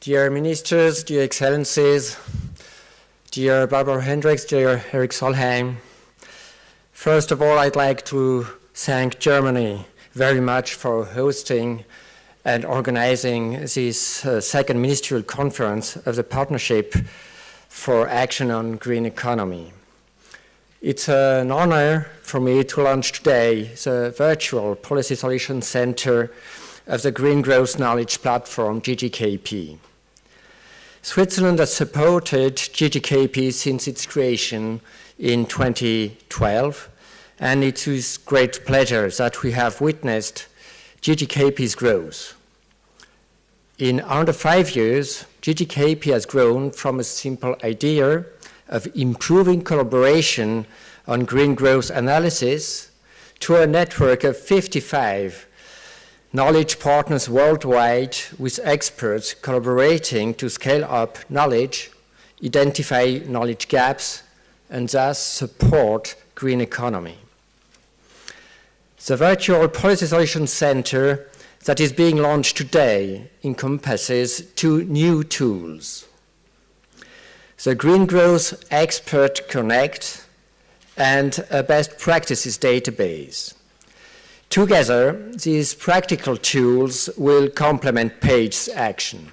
Dear Ministers, dear Excellencies, dear Barbara Hendricks, dear Eric Solheim, first of all, I'd like to thank Germany very much for hosting and organizing this second ministerial conference of the Partnership for Action on Green Economy. It's an honor for me to launch today the virtual Policy Solutions Center of the Green Growth Knowledge Platform, GGKP. Switzerland has supported GGKP since its creation in 2012, and it's with great pleasure that we have witnessed GGKP's growth. In under 5 years, GGKP has grown from a simple idea of improving collaboration on green growth analysis to a network of 55 knowledge partners worldwide with experts collaborating to scale up knowledge, identify knowledge gaps, and thus support green economy. The virtual Policy Solutions Center that is being launched today encompasses 2 new tools: the Green Growth Expert Connect and a best practices database. Together, these practical tools will complement PAGE's action.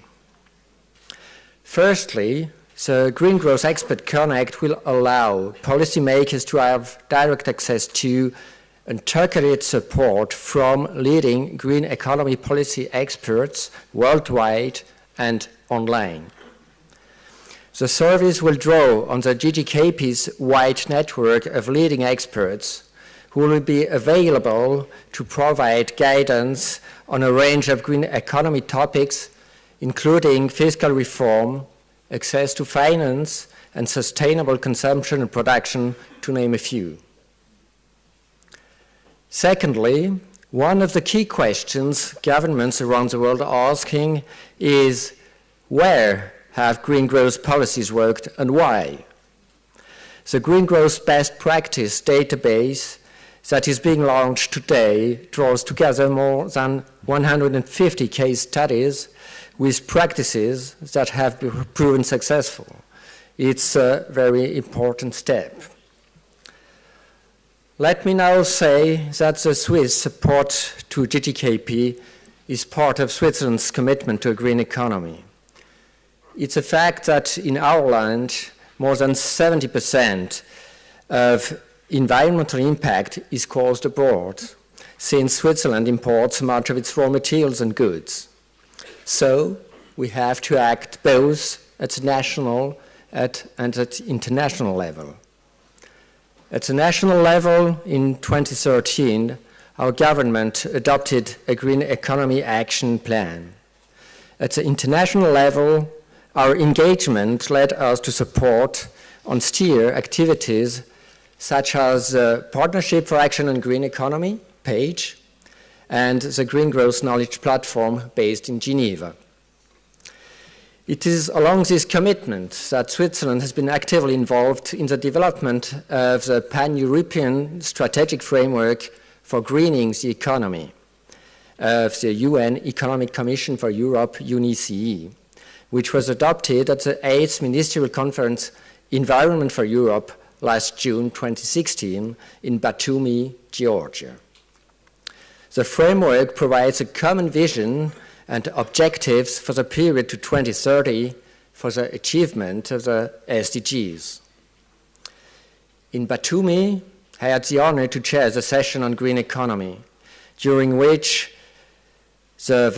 Firstly, the Green Growth Expert Connect will allow policymakers to have direct access to and targeted support from leading green economy policy experts worldwide and online. The service will draw on the GGKP's wide network of leading experts who will be available to provide guidance on a range of green economy topics, including fiscal reform, access to finance, and sustainable consumption and production, to name a few. Secondly, one of the key questions governments around the world are asking is, where have green growth policies worked and why? The Green Growth Best Practice database that is being launched today draws together more than 150 case studies with practices that have proven successful. It's a very important step. Let me now say that the Swiss support to GGKP is part of Switzerland's commitment to a green economy. It's a fact that in our land, more than 70% of environmental impact is caused abroad, since Switzerland imports much of its raw materials and goods. So we have to act both at the national and at international level. At the national level, in 2013, our government adopted a Green Economy Action Plan. At the international level, our engagement led us to support and steer activities such as the Partnership for Action on Green Economy, PAGE, and the Green Growth Knowledge Platform based in Geneva. It is along this commitment that Switzerland has been actively involved in the development of the Pan-European Strategic Framework for Greening the Economy of the UN Economic Commission for Europe, UNICE, which was adopted at the 8th Ministerial Conference Environment for Europe last June 2016 in Batumi, Georgia. The framework provides a common vision and objectives for the period to 2030 for the achievement of the SDGs. In Batumi, I had the honor to chair the session on green economy, during which the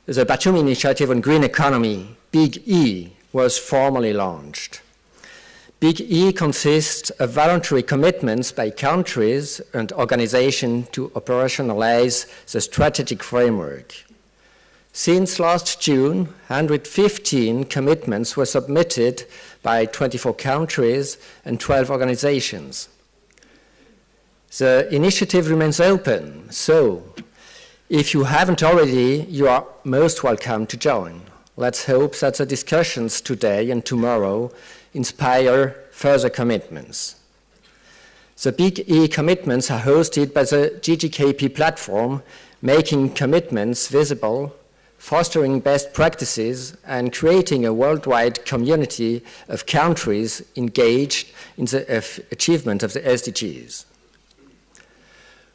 Batumi Initiative on Green Economy, Big E, was formally launched. Big E consists of voluntary commitments by countries and organizations to operationalize the strategic framework. Since last June, 115 commitments were submitted by 24 countries and 12 organizations. The initiative remains open, so if you haven't already, you are most welcome to join. Let's hope that the discussions today and tomorrow inspire further commitments. The Big E commitments are hosted by the GGKP platform, making commitments visible fostering best practices, and creating a worldwide community of countries engaged in the achievement of the SDGs.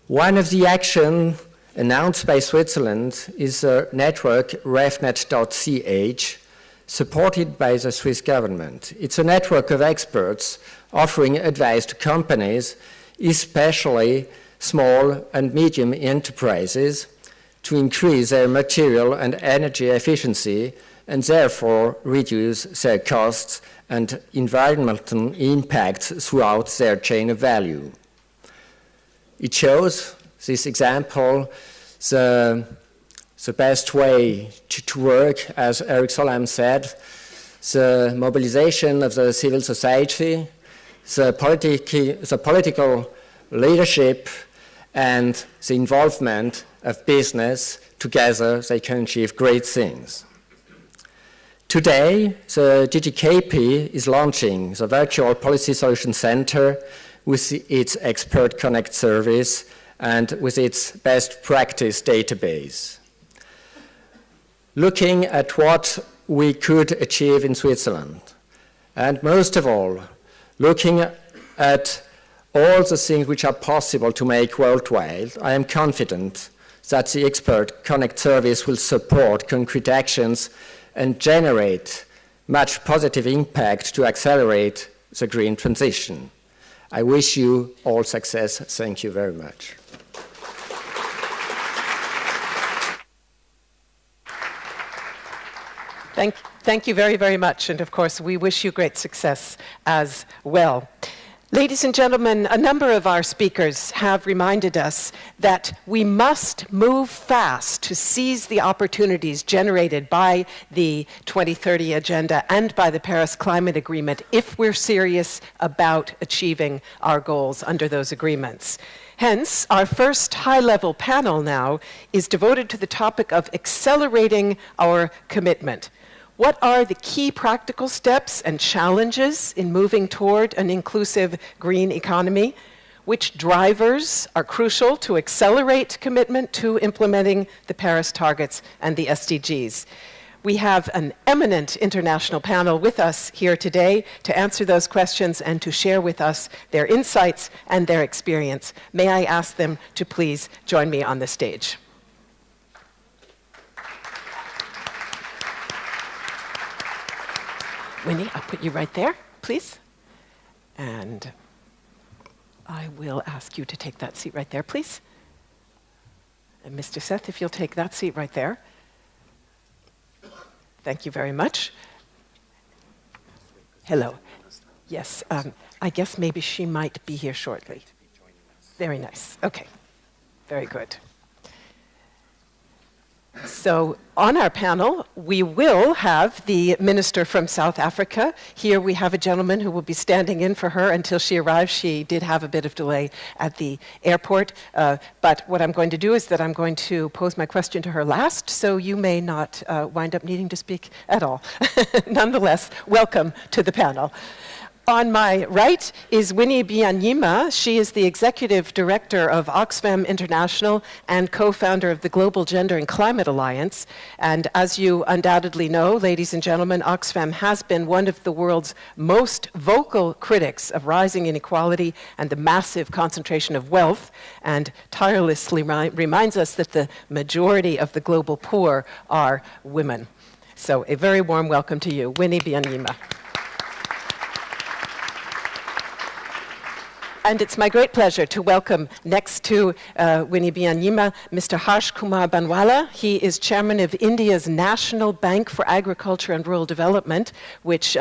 One of the actions announced by Switzerland is the network refnet.ch, supported by the Swiss government. It's a network of experts offering advice to companies, especially small and medium enterprises, to increase their material and energy efficiency and therefore reduce their costs and environmental impacts throughout their chain of value. It shows, this example, the best way to work, as Eric Solheim said, the mobilization of the civil society, the political leadership, and the involvement of business. Together they can achieve great things. Today, the GGKP is launching the Virtual Policy Solution Center with its Expert Connect service and with its best practice database. Looking at what we could achieve in Switzerland, and most of all, looking at all the things which are possible to make worldwide, I am confident that the Expert Connect service will support concrete actions and generate much positive impact to accelerate the green transition. I wish you all success. Thank you very much. Thank you very, very much. And of course, we wish you great success as well. Ladies and gentlemen, a number of our speakers have reminded us that we must move fast to seize the opportunities generated by the 2030 Agenda and by the Paris Climate Agreement if we're serious about achieving our goals under those agreements. Hence, our first high-level panel now is devoted to the topic of accelerating our commitment. What are the key practical steps and challenges in moving toward an inclusive green economy? Which drivers are crucial to accelerate commitment to implementing the Paris targets and the SDGs? We have an eminent international panel with us here today to answer those questions and to share with us their insights and their experience. May I ask them to please join me on the stage? Winnie, I'll put you right there, please. And I will ask you to take that seat right there, please. And Mr. Seth, if you'll take that seat right there. Thank you very much. Hello. Yes, I guess maybe she might be here shortly. Very nice. Okay. Very good. So on our panel, we will have the minister from South Africa. Here we have a gentleman who will be standing in for her until she arrives. She did have a bit of delay at the airport. But what I'm going to do is that I'm going to pose my question to her last, so you may not wind up needing to speak at all. Nonetheless, welcome to the panel. On my right is Winnie Byanyima. She is the Executive Director of Oxfam International and co-founder of the Global Gender and Climate Alliance. And as you undoubtedly know, ladies and gentlemen, Oxfam has been one of the world's most vocal critics of rising inequality and the massive concentration of wealth, and tirelessly reminds us that the majority of the global poor are women. So a very warm welcome to you, Winnie Byanyima. And it's my great pleasure to welcome next to Winnie Byanyima, Mr. Harsh Kumar Bhanwala. He is chairman of India's National Bank for Agriculture and Rural Development, which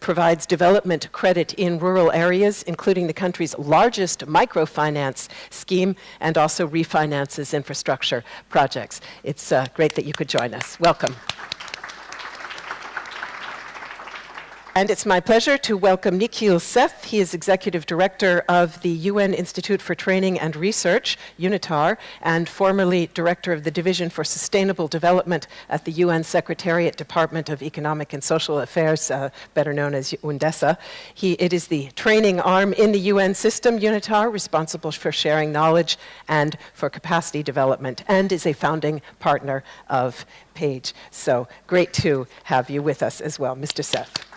provides development credit in rural areas, including the country's largest microfinance scheme, and also refinances infrastructure projects. It's great that you could join us. Welcome. And it's my pleasure to welcome Nikhil Seth. He is Executive Director of the UN Institute for Training and Research, UNITAR, and formerly Director of the Division for Sustainable Development at the UN Secretariat Department of Economic and Social Affairs, better known as UNDESA. It is the training arm in the UN system, UNITAR, responsible for sharing knowledge and for capacity development, and is a founding partner of PAGE. So great to have you with us as well, Mr. Seth.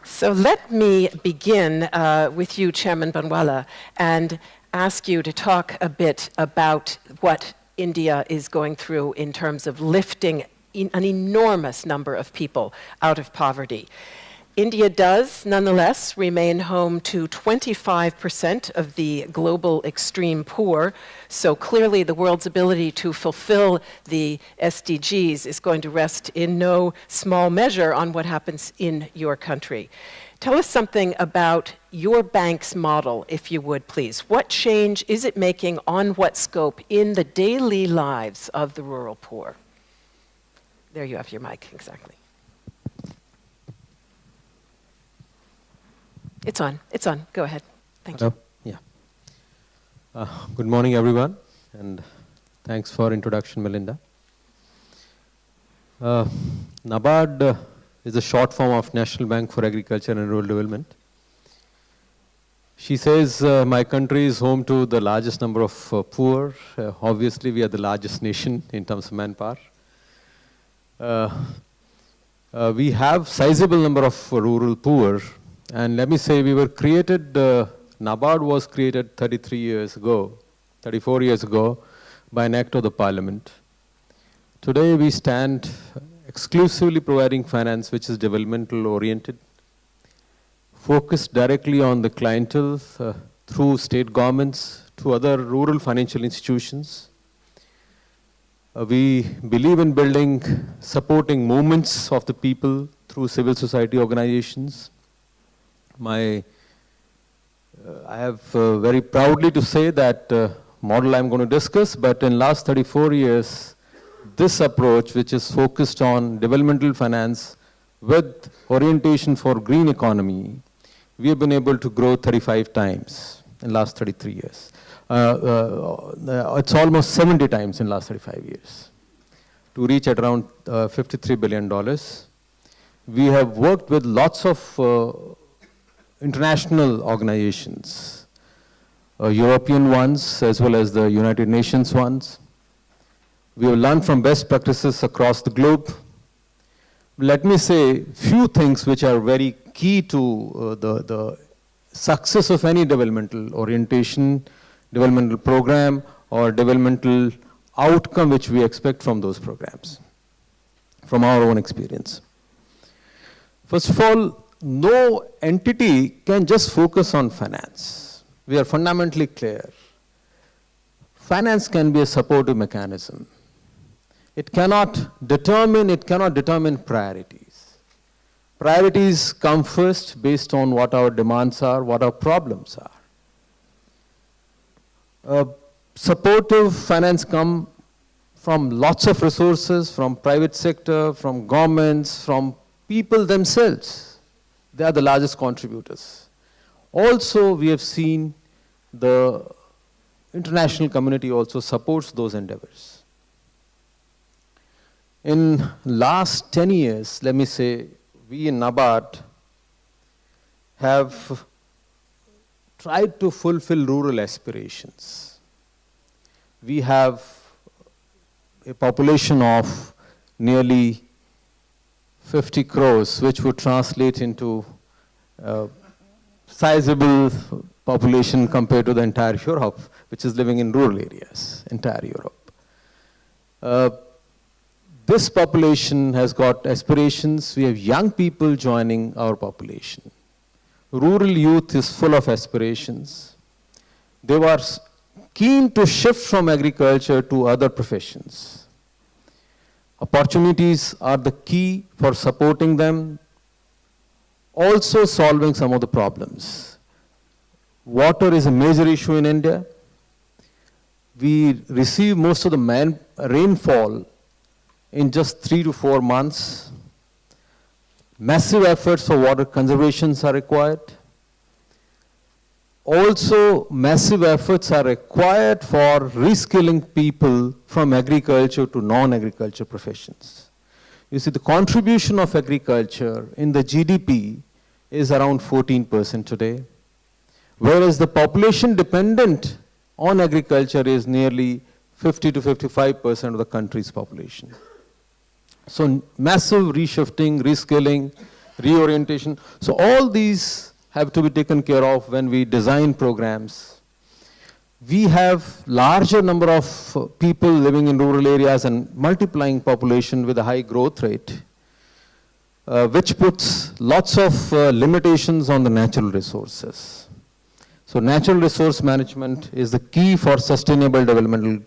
So let me begin with you, Chairman Bhanwala, and ask you to talk a bit about what India is going through in terms of lifting an enormous number of people out of poverty. India does, nonetheless, remain home to 25% of the global extreme poor, so clearly the world's ability to fulfill the SDGs is going to rest in no small measure on what happens in your country. Tell us something about your bank's model, if you would, please. What change is it making on what scope in the daily lives of the rural poor? There you have your mic, exactly. It's on. Go ahead. Thank you. Yeah. Good morning, everyone, and thanks for introduction, Melinda. NABARD is a short form of National Bank for Agriculture and Rural Development. She says, my country is home to the largest number of poor. Obviously, we are the largest nation in terms of manpower. We have sizable number of rural poor. And let me say, we were created, NABARD was created 34 years ago, by an act of the Parliament. Today we stand exclusively providing finance which is developmental oriented, focused directly on the clientele through state governments, to other rural financial institutions. We believe in building, supporting movements of the people through civil society organizations. I have very proudly to say that model I'm going to discuss, but in last 34 years, this approach, which is focused on developmental finance with orientation for green economy, we have been able to grow 35 times in last 33 years. It's almost 70 times in last 35 years to reach at around $53 billion. We have worked with lots of international organizations, European ones as well as the United Nations ones. We have learned from best practices across the globe. Let me say few things which are very key to the success of any developmental orientation, developmental program, or developmental outcome which we expect from those programs, from our own experience. First of all, no entity can just focus on finance. We are fundamentally clear. Finance can be a supportive mechanism. It cannot determine priorities. Priorities come first based on what our demands are, what our problems are. Supportive finance come from lots of resources, from private sector, from governments, from people themselves. They are the largest contributors. Also, we have seen the international community also supports those endeavors. In last 10 years, let me say, we in NABARD have tried to fulfill rural aspirations. We have a population of nearly 50 crores, which would translate into sizable population compared to the entire Europe, which is living in rural areas, entire Europe. This population has got aspirations. We have young people joining our population. Rural youth is full of aspirations. They were keen to shift from agriculture to other professions. Opportunities are the key for supporting them, also solving some of the problems. Water is a major issue in India. We receive most of the rainfall in just 3 to 4 months. Massive efforts for water conservation are required. Also, massive efforts are required for reskilling people from agriculture to non-agriculture professions. You see, the contribution of agriculture in the GDP is around 14% today, whereas the population dependent on agriculture is nearly 50 to 55% of the country's population. So massive reshifting, reskilling, reorientation. So all these have to be taken care of when we design programs. We have larger number of people living in rural areas and multiplying population with a high growth rate, which puts lots of limitations on the natural resources. So natural resource management is the key for sustainable developmental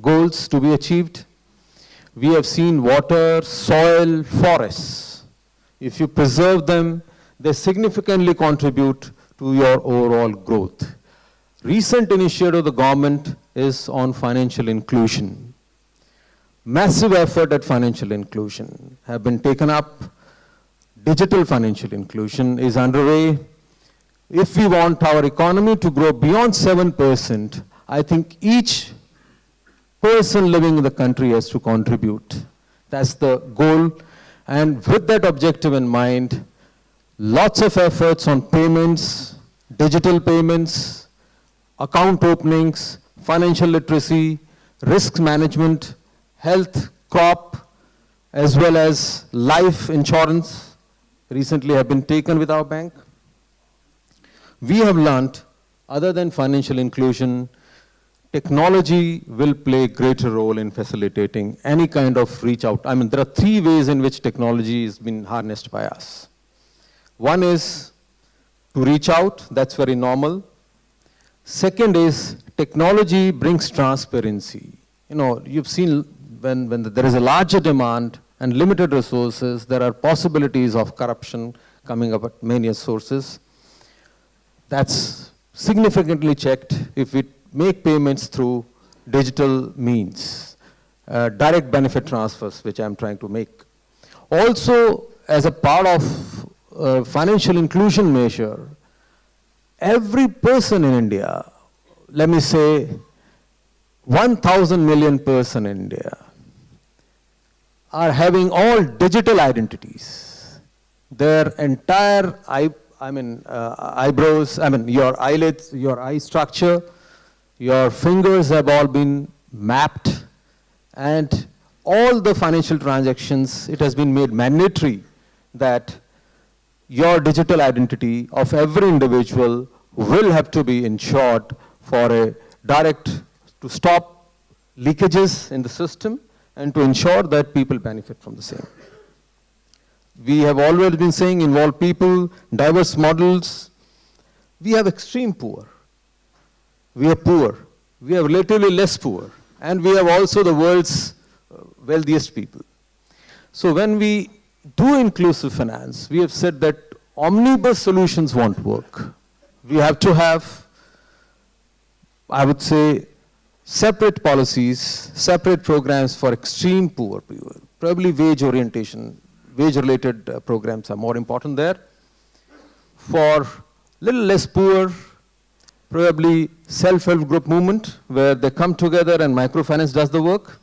goals to be achieved. We have seen water, soil, forests. If you preserve them, they significantly contribute to your overall growth. Recent initiative of the government is on financial inclusion. Massive effort at financial inclusion have been taken up. Digital financial inclusion is underway. If we want our economy to grow beyond 7%, I think each person living in the country has to contribute. That's the goal. And with that objective in mind, lots of efforts on payments, digital payments, account openings, financial literacy, risk management, health, crop, as well as life insurance recently have been taken with our bank. We have learned, other than financial inclusion, technology will play a greater role in facilitating any kind of reach out. I mean, there are 3 ways in which technology has been harnessed by us. One is to reach out, that's very normal. Second is technology brings transparency. You know, you've seen when there is a larger demand and limited resources, there are possibilities of corruption coming up at many sources. That's significantly checked if we make payments through digital means, direct benefit transfers, which I'm trying to make. Also, as a part of financial inclusion measure, every person in India, let me say 1,000 million person in India, are having all digital identities. Their entire eyebrows, your eyelids, your eye structure, your fingers have all been mapped, and all the financial transactions, it has been made mandatory that your digital identity of every individual will have to be ensured for a direct, to stop leakages in the system and to ensure that people benefit from the same. We have always been saying involve people, diverse models. We have extreme poor. We are poor. We are relatively less poor. And we have also the world's wealthiest people. So when we do inclusive finance, we have said that omnibus solutions won't work. We have to have, I would say, separate policies, separate programs for extreme poor people. Probably wage orientation, wage-related programs are more important there. For little less poor, probably self-help group movement, where they come together and microfinance does the work.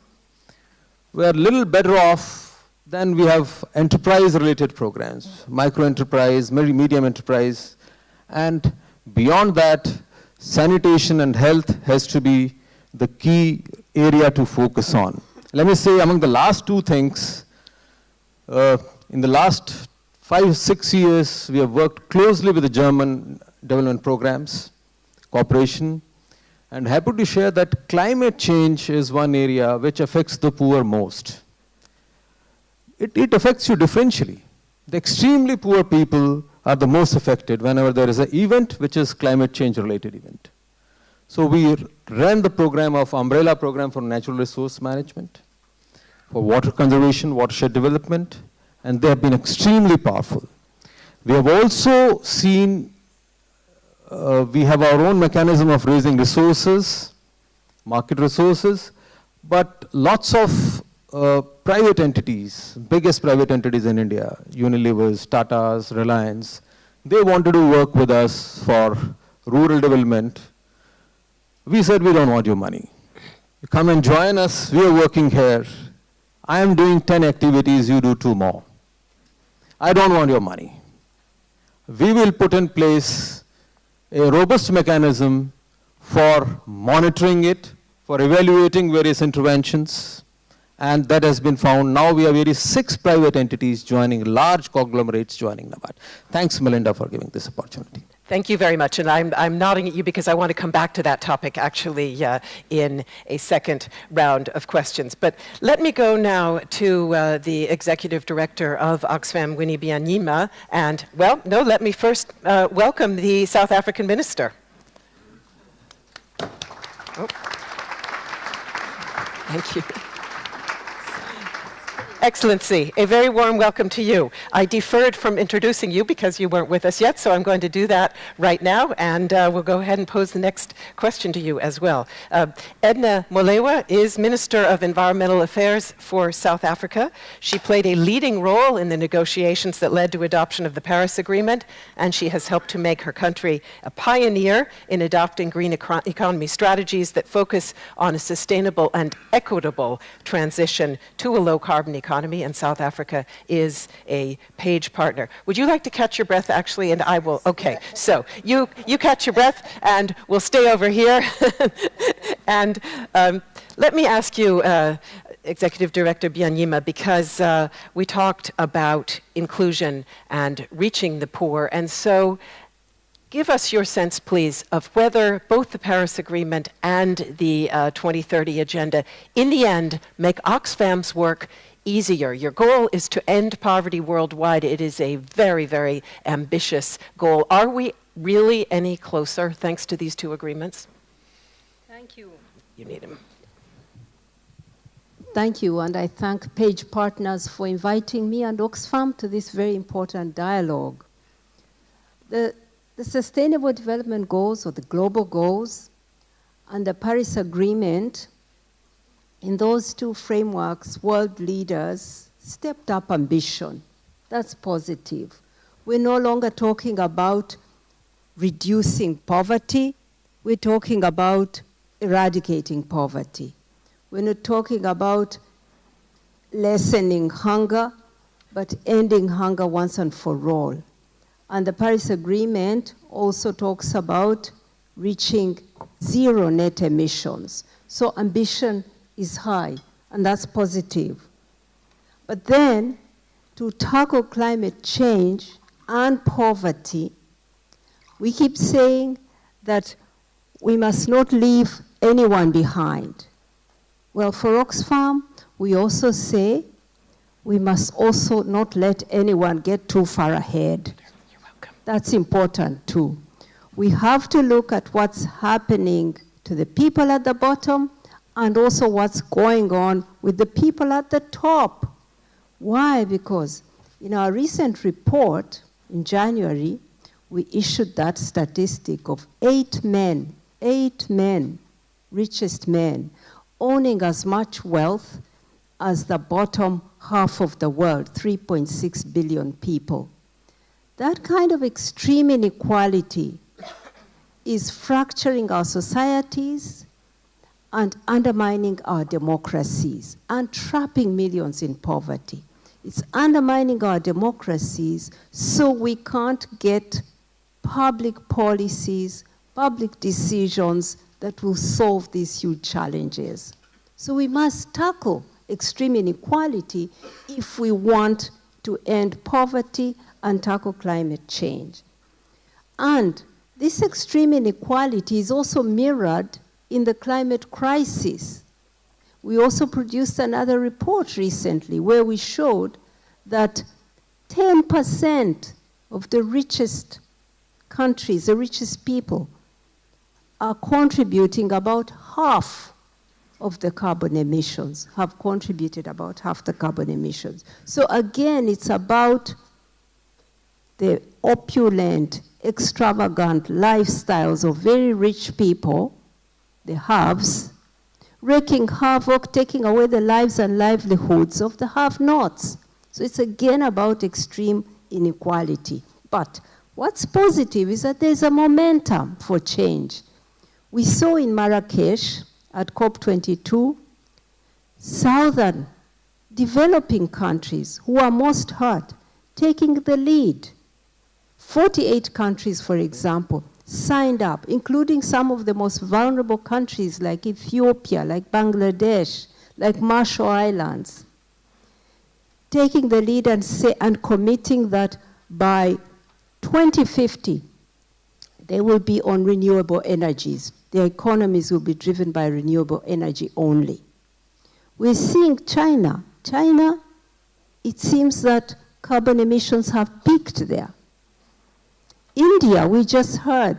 We are a little better off than we have enterprise-related programs, micro-enterprise, medium enterprise, and beyond that, sanitation and health has to be the key area to focus on. Let me say among the last 2 things, in the last 5-6 years, we have worked closely with the German development programs, cooperation, and happy to share that climate change is one area which affects the poor most. It affects you differentially. The extremely poor people are the most affected whenever there is an event which is climate change related event. So we ran the program of umbrella program for natural resource management, for water conservation, watershed development, and they have been extremely powerful. We have also seen, we have our own mechanism of raising resources, market resources, but lots of private entities, biggest private entities in India, Unilever's, Tata's, Reliance, they wanted to work with us for rural development. We said, we don't want your money. You come and join us, we are working here. I am doing 10 activities, you do 2 more. I don't want your money. We will put in place a robust mechanism for monitoring it, for evaluating various interventions, and that has been found. Now we have 6 private entities joining, large conglomerates joining NABARD. Thanks, Melinda, for giving this opportunity. Thank you very much, and I'm nodding at you because I want to come back to that topic actually in a second round of questions. But let me go now to the Executive Director of Oxfam, Winnie Byanyima, and, well, no, let me first welcome the South African Minister. Oh. Thank you. Excellency, a very warm welcome to you. I deferred from introducing you because you weren't with us yet, so I'm going to do that right now, and we'll go ahead and pose the next question to you as well. Edna Molewa is Minister of Environmental Affairs for South Africa. She played a leading role in the negotiations that led to adoption of the Paris Agreement, and she has helped to make her country a pioneer in adopting green economy strategies that focus on a sustainable and equitable transition to a low-carbon economy. And South Africa is a page partner. Would you like to catch your breath, actually? And I will. Okay, so you catch your breath, and we'll stay over here. And let me ask you, Executive Director Byanyima, because we talked about inclusion and reaching the poor, and so give us your sense, please, of whether both the Paris Agreement and the 2030 Agenda, in the end, make Oxfam's work easier. Your goal is to end poverty worldwide. It is a very, very ambitious goal. Are we really any closer thanks to these 2 agreements? Thank you. You need him. Thank you, and I thank Page Partners for inviting me and Oxfam to this very important dialogue. The Sustainable Development Goals, or the global goals, and the Paris Agreement, in those 2 frameworks, world leaders stepped up ambition. That's positive. We're no longer talking about reducing poverty. We're talking about eradicating poverty. We're not talking about lessening hunger, but ending hunger once and for all. And the Paris Agreement also talks about reaching 0 net emissions. So ambition is high, and that's positive. But then, to tackle climate change and poverty, we keep saying that we must not leave anyone behind. Well, for Oxfam, we also say we must also not let anyone get too far ahead. You're welcome. That's important too. We have to look at what's happening to the people at the bottom and also what's going on with the people at the top. Why? Because in our recent report in January, we issued that statistic of 8 men, richest men, owning as much wealth as the bottom half of the world, 3.6 billion people. That kind of extreme inequality is fracturing our societies and undermining our democracies and trapping millions in poverty. It's undermining our democracies so we can't get public policies, public decisions that will solve these huge challenges. So we must tackle extreme inequality if we want to end poverty and tackle climate change. And this extreme inequality is also mirrored in the climate crisis. We also produced another report recently where we showed that 10% of the richest countries, the richest people, are contributing about half of the carbon emissions, have contributed about half the carbon emissions. So again, it's about the opulent, extravagant lifestyles of very rich people, the haves, wreaking havoc, taking away the lives and livelihoods of the have-nots. So it's again about extreme inequality. But what's positive is that there's a momentum for change. We saw in Marrakesh at COP22, southern developing countries who are most hurt taking the lead. 48 countries, for example, signed up, including some of the most vulnerable countries like Ethiopia, like Bangladesh, like Marshall Islands, taking the lead and committing that by 2050, they will be on renewable energies. Their economies will be driven by renewable energy only. We're seeing China. China, it seems that carbon emissions have peaked there. India, we just heard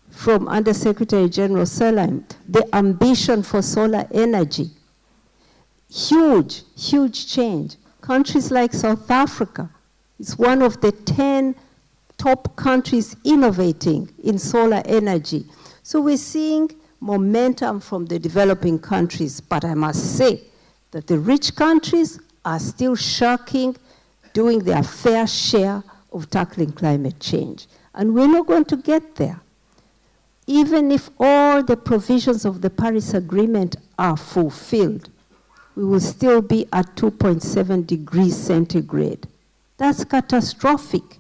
from Undersecretary General Salam, the ambition for solar energy. Huge, huge change. Countries like South Africa is one of the 10 top countries innovating in solar energy. So we're seeing momentum from the developing countries, but I must say that the rich countries are still shirking, doing their fair share of tackling climate change. And we're not going to get there. Even if all the provisions of the Paris Agreement are fulfilled, we will still be at 2.7 degrees centigrade. That's catastrophic.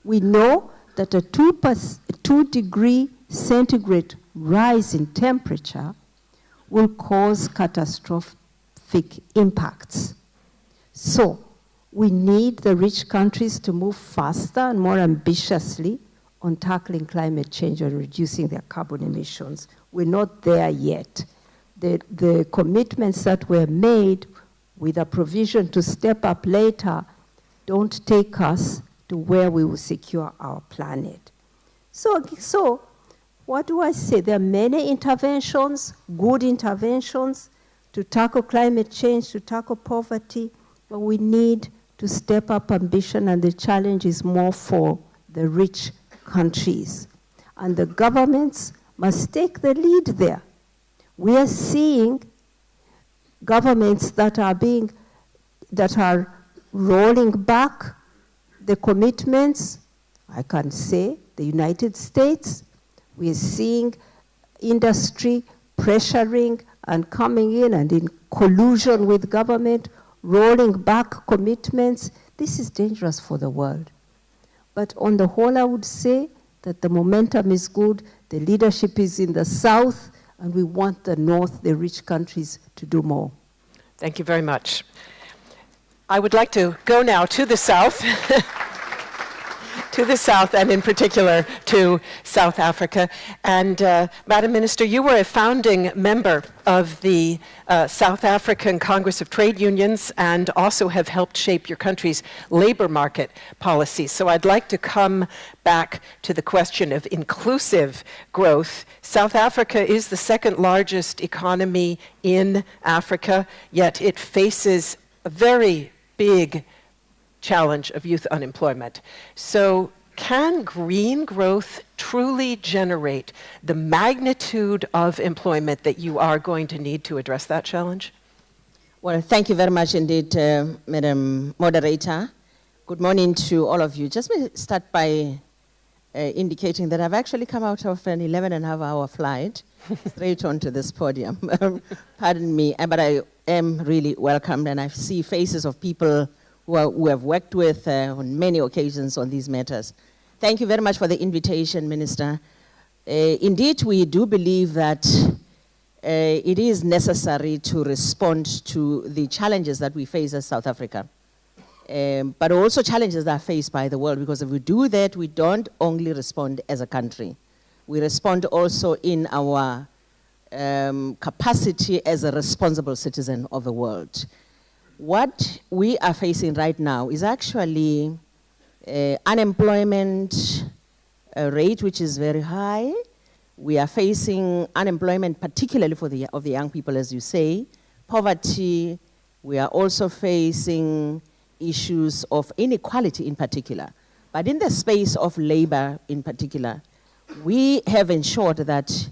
We know that a 2 degree centigrade rise in temperature will cause catastrophic impacts. So we need the rich countries to move faster and more ambitiously on tackling climate change and reducing their carbon emissions. We're not there yet. The commitments that were made with a provision to step up later don't take us to where we will secure our planet. So what do I say? There are many interventions, good interventions to tackle climate change, to tackle poverty, but we need to step up ambition, and the challenge is more for the rich countries. And the governments must take the lead there. We are seeing governments that are rolling back the commitments. I can say the United States. We are seeing industry pressuring and coming in and in collusion with government, rolling back commitments. This is dangerous for the world. But on the whole, I would say that the momentum is good, the leadership is in the South, and we want the North, the rich countries, to do more. Thank you very much. I would like to go now to the South, to the South, and in particular to South Africa. And Madam Minister, you were a founding member of the South African Congress of Trade Unions and also have helped shape your country's labor market policies. So I'd like to come back to the question of inclusive growth. South Africa is the second largest economy in Africa, yet it faces a very big challenge of youth unemployment. So can green growth truly generate the magnitude of employment that you are going to need to address that challenge? Well, thank you very much indeed, Madam Moderator. Good morning to all of you. Just may start by indicating that I've actually come out of an 11.5-hour flight straight onto this podium. Pardon me, but I am really welcomed, and I see faces of people who have worked with on many occasions on these matters. Thank you very much for the invitation, Minister. Indeed, we do believe that it is necessary to respond to the challenges that we face as South Africa, but also challenges that are faced by the world, because if we do that, we don't only respond as a country. We respond also in our capacity as a responsible citizen of the world. What we are facing right now is actually unemployment rate, which is very high. We are facing unemployment, particularly of the young people, as you say, poverty. We are also facing issues of inequality in particular. But in the space of labor in particular, we have ensured that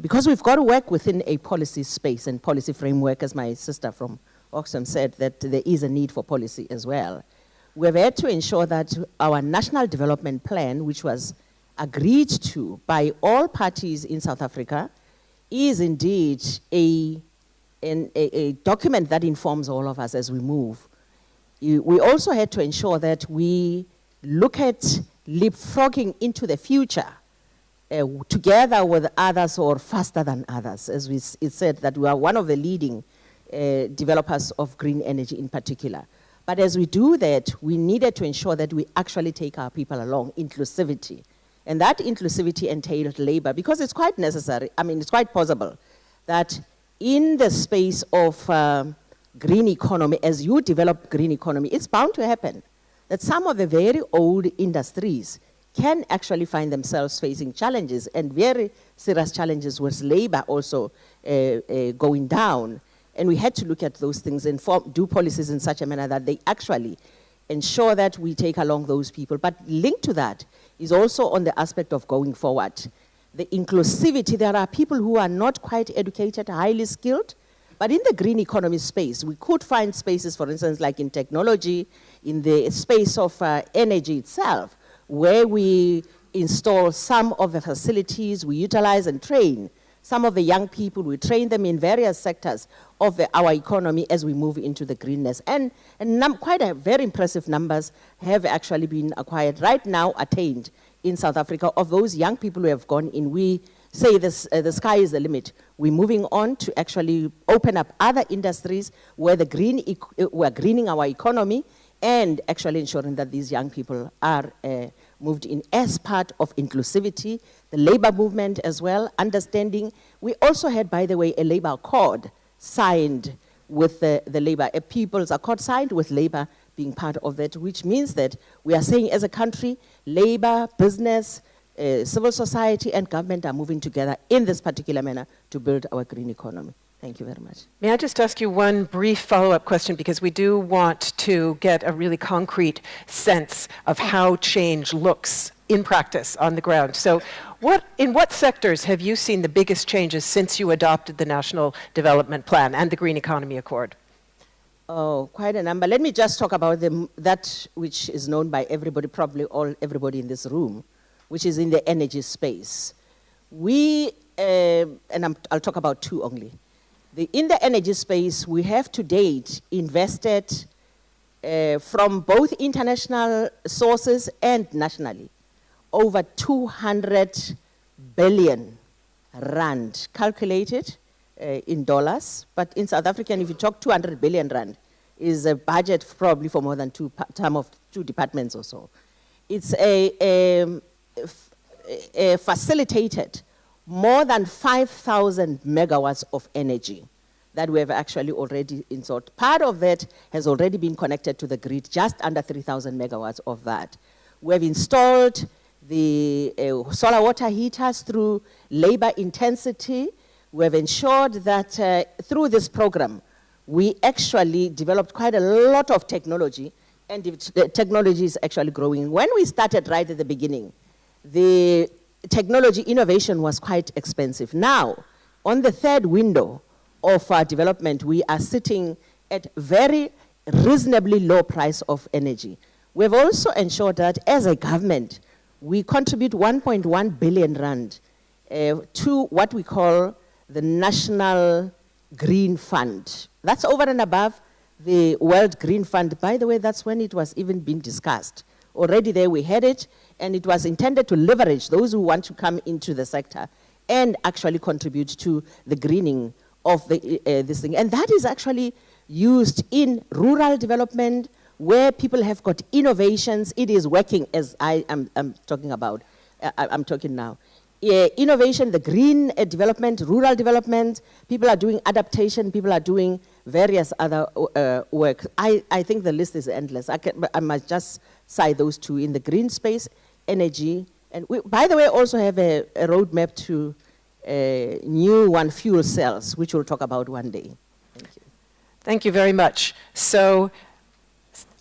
because we've got to work within a policy space and policy framework, as my sister from Oxfam said, that there is a need for policy as well. We've had to ensure that our national development plan, which was agreed to by all parties in South Africa, is indeed a document that informs all of us as we move. We also had to ensure that we look at leapfrogging into the future together with others or faster than others. As it said that we are one of the leading developers of green energy in particular. But as we do that, we needed to ensure that we actually take our people along, inclusivity. And that inclusivity entailed labor, because it's quite necessary, I mean, it's quite possible that in the space of green economy, as you develop green economy, it's bound to happen that some of the very old industries can actually find themselves facing challenges, and very serious challenges with labor also going down. And we had to look at those things and do policies in such a manner that they actually ensure that we take along those people. But linked to that is also on the aspect of going forward. The inclusivity, there are people who are not quite educated, highly skilled, but in the green economy space, we could find spaces, for instance, like in technology, in the space of energy itself, where we install some of the facilities, we utilize and train some of the young people, we train them in various sectors of our economy as we move into the greenness. And quite a very impressive numbers have actually been acquired right now, attained in South Africa of those young people who have gone in. We say this, the sky is the limit. We're moving on to actually open up other industries where we're greening our economy and actually ensuring that these young people are moved in as part of inclusivity, the labor movement as well, understanding. We also had, by the way, a labor accord signed with the labor, a people's accord signed with labor being part of that, which means that we are saying as a country, labor, business, civil society and government are moving together in this particular manner to build our green economy. Thank you very much. May I just ask you one brief follow-up question, because we do want to get a really concrete sense of how change looks in practice on the ground. So in what sectors have you seen the biggest changes since you adopted the National Development Plan and the Green Economy Accord? Oh, quite a number. Let me just talk about that which is known by everybody, probably everybody in this room, which is in the energy space. I'll talk about two only. In the energy space, we have to date invested from both international sources and nationally over 200 billion rand, calculated in dollars. But in South Africa, if you talk 200 billion rand, is a budget probably for more than two departments or so. It's facilitated more than 5,000 megawatts of energy that we have actually already installed. Part of that has already been connected to the grid, just under 3,000 megawatts of that. We have installed the solar water heaters through labor intensity. We have ensured that through this program, we actually developed quite a lot of technology, and the technology is actually growing. When we started right at the beginning, the technology innovation was quite expensive. Now, on the third window of our development, we are sitting at very reasonably low price of energy. We've also ensured that as a government, we contribute 1.1 billion rand to what we call the National Green Fund. That's over and above the World Green Fund. By the way, that's when it was even being discussed. Already there we had it, and it was intended to leverage those who want to come into the sector and actually contribute to the greening of this thing. And that is actually used in rural development, where people have got innovations. It is working, as I'm talking about. I'm talking now. Innovation, the green development, rural development, people are doing adaptation, people are doing various other work. I think the list is endless. I must just cite those two in the green space, energy, and we, by the way, also have a roadmap to new fuel cells, which we'll talk about one day. Thank you. Thank you very much. So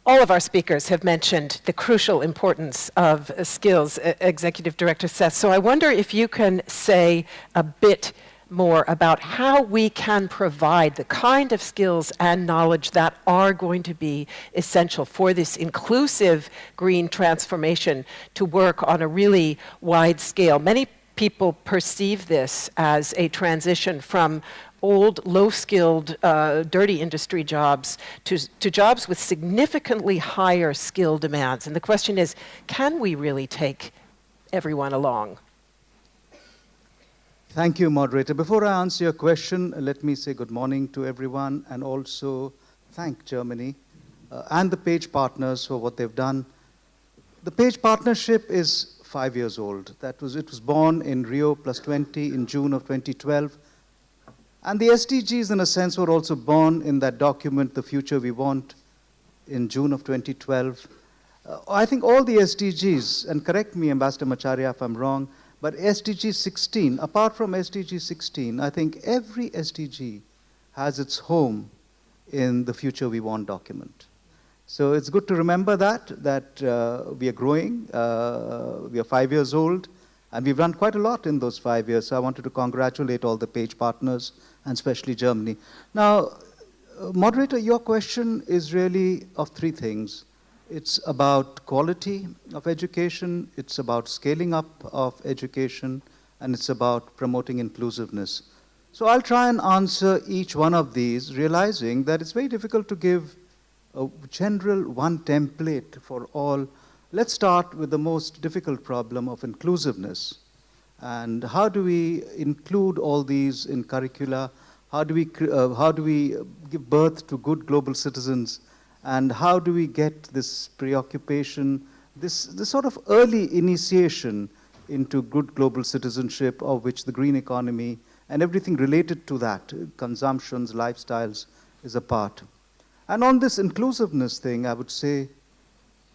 All of our speakers have mentioned the crucial importance of skills, Executive Director Seth. So I wonder if you can say a bit more about how we can provide the kind of skills and knowledge that are going to be essential for this inclusive green transformation to work on a really wide scale. Many people perceive this as a transition from old, low-skilled, dirty industry jobs to jobs with significantly higher skill demands. And the question is, can we really take everyone along? Thank you, moderator. Before I answer your question, let me say good morning to everyone and also thank Germany and the Page partners for what they've done. The Page partnership is 5 years old. It was born in Rio +20 in June of 2012. And the SDGs, in a sense, were also born in that document, The Future We Want, in June of 2012. I think all the SDGs, and correct me, Ambassador Macharia, if I'm wrong, but SDG 16, apart from SDG 16, I think every SDG has its home in the Future We Want document. So it's good to remember that we are growing, we are 5 years old, and we've done quite a lot in those 5 years. So I wanted to congratulate all the Page partners, and especially Germany. Now, moderator, your question is really of three things. It's about quality of education, it's about scaling up of education, and it's about promoting inclusiveness. So I'll try and answer each one of these, realizing that it's very difficult to give a general one template for all. Let's start with the most difficult problem of inclusiveness. And how do we include all these in curricula? How do we give birth to good global citizens? And how do we get this preoccupation, this sort of early initiation into good global citizenship, of which the green economy and everything related to that, consumptions, lifestyles, is a part. And on this inclusiveness thing, I would say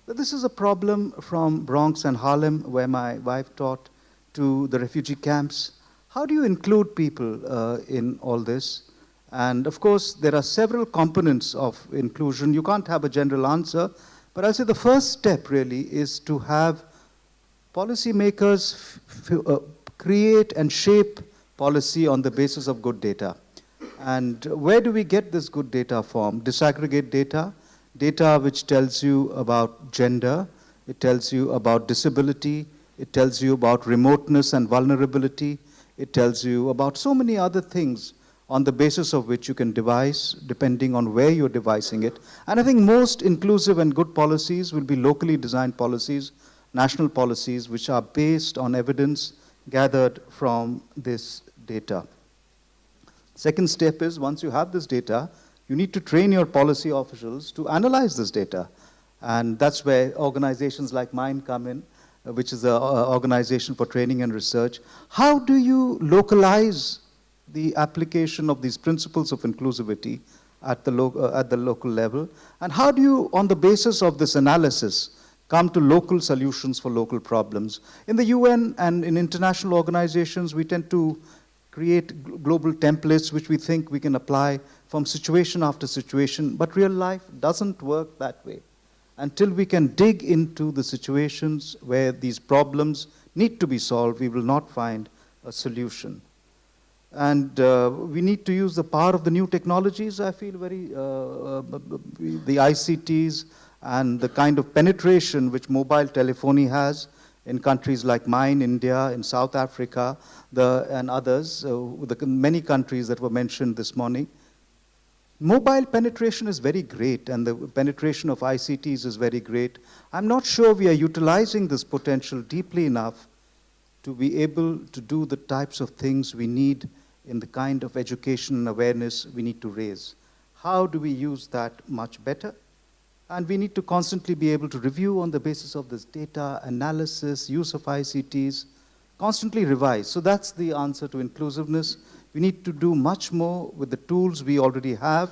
that this is a problem from Bronx and Harlem, where my wife taught, to the refugee camps. How do you include people in all this? And of course, there are several components of inclusion. You can't have a general answer, but I'll say the first step really is to have policymakers create and shape policy on the basis of good data. And where do we get this good data from? Disaggregate data, data which tells you about gender, it tells you about disability, it tells you about remoteness and vulnerability, it tells you about so many other things on the basis of which you can devise, depending on where you're devising it. And I think most inclusive and good policies will be locally designed policies, national policies, which are based on evidence gathered from this data. Second step is, once you have this data, you need to train your policy officials to analyze this data. And that's where organizations like mine come in, which is an organization for training and research. How do you localize the application of these principles of inclusivity at the local level? And how do you, on the basis of this analysis, come to local solutions for local problems? In the UN and in international organizations, we tend to create global templates which we think we can apply from situation after situation, but real life doesn't work that way. Until we can dig into the situations where these problems need to be solved, we will not find a solution. And we need to use the power of the new technologies, I feel very, the ICTs and the kind of penetration which mobile telephony has in countries like mine, India, in South Africa, and others, the many countries that were mentioned this morning. Mobile penetration is very great, and the penetration of ICTs is very great. I'm not sure we are utilizing this potential deeply enough to be able to do the types of things we need in the kind of education and awareness we need to raise. How do we use that much better? And we need to constantly be able to review on the basis of this data, analysis, use of ICTs, constantly revise. So that's the answer to inclusiveness. We need to do much more with the tools we already have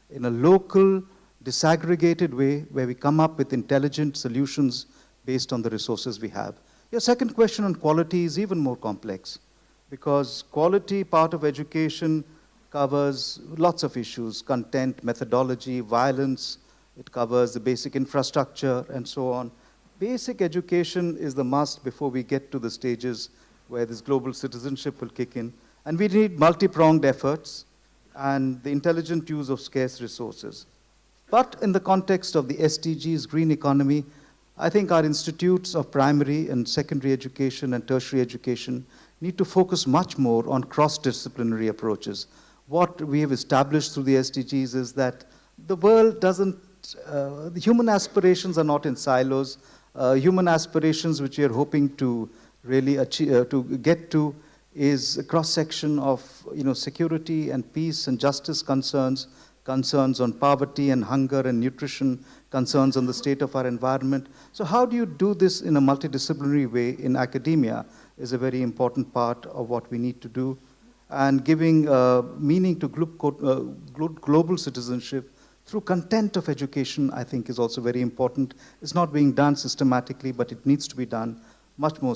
in a local, disaggregated way where we come up with intelligent solutions based on the resources we have. Your second question on quality is even more complex, because quality part of education covers lots of issues: content, methodology, violence, it covers the basic infrastructure and so on. Basic education is the must before we get to the stages where this global citizenship will kick in. And we need multi-pronged efforts and the intelligent use of scarce resources. But in the context of the SDGs, green economy, I think our institutes of primary and secondary education and tertiary education need to focus much more on cross-disciplinary approaches. What we have established through the SDGs is that the world doesn't, the human aspirations are not in silos. Human aspirations which we are hoping to really achieve, to get to, is a cross-section of security and peace and justice concerns, concerns on poverty and hunger and nutrition, concerns on the state of our environment. So how do you do this in a multidisciplinary way in academia is a very important part of what we need to do. And giving meaning to global citizenship through content of education, I think, is also very important. It's not being done systematically, but it needs to be done much more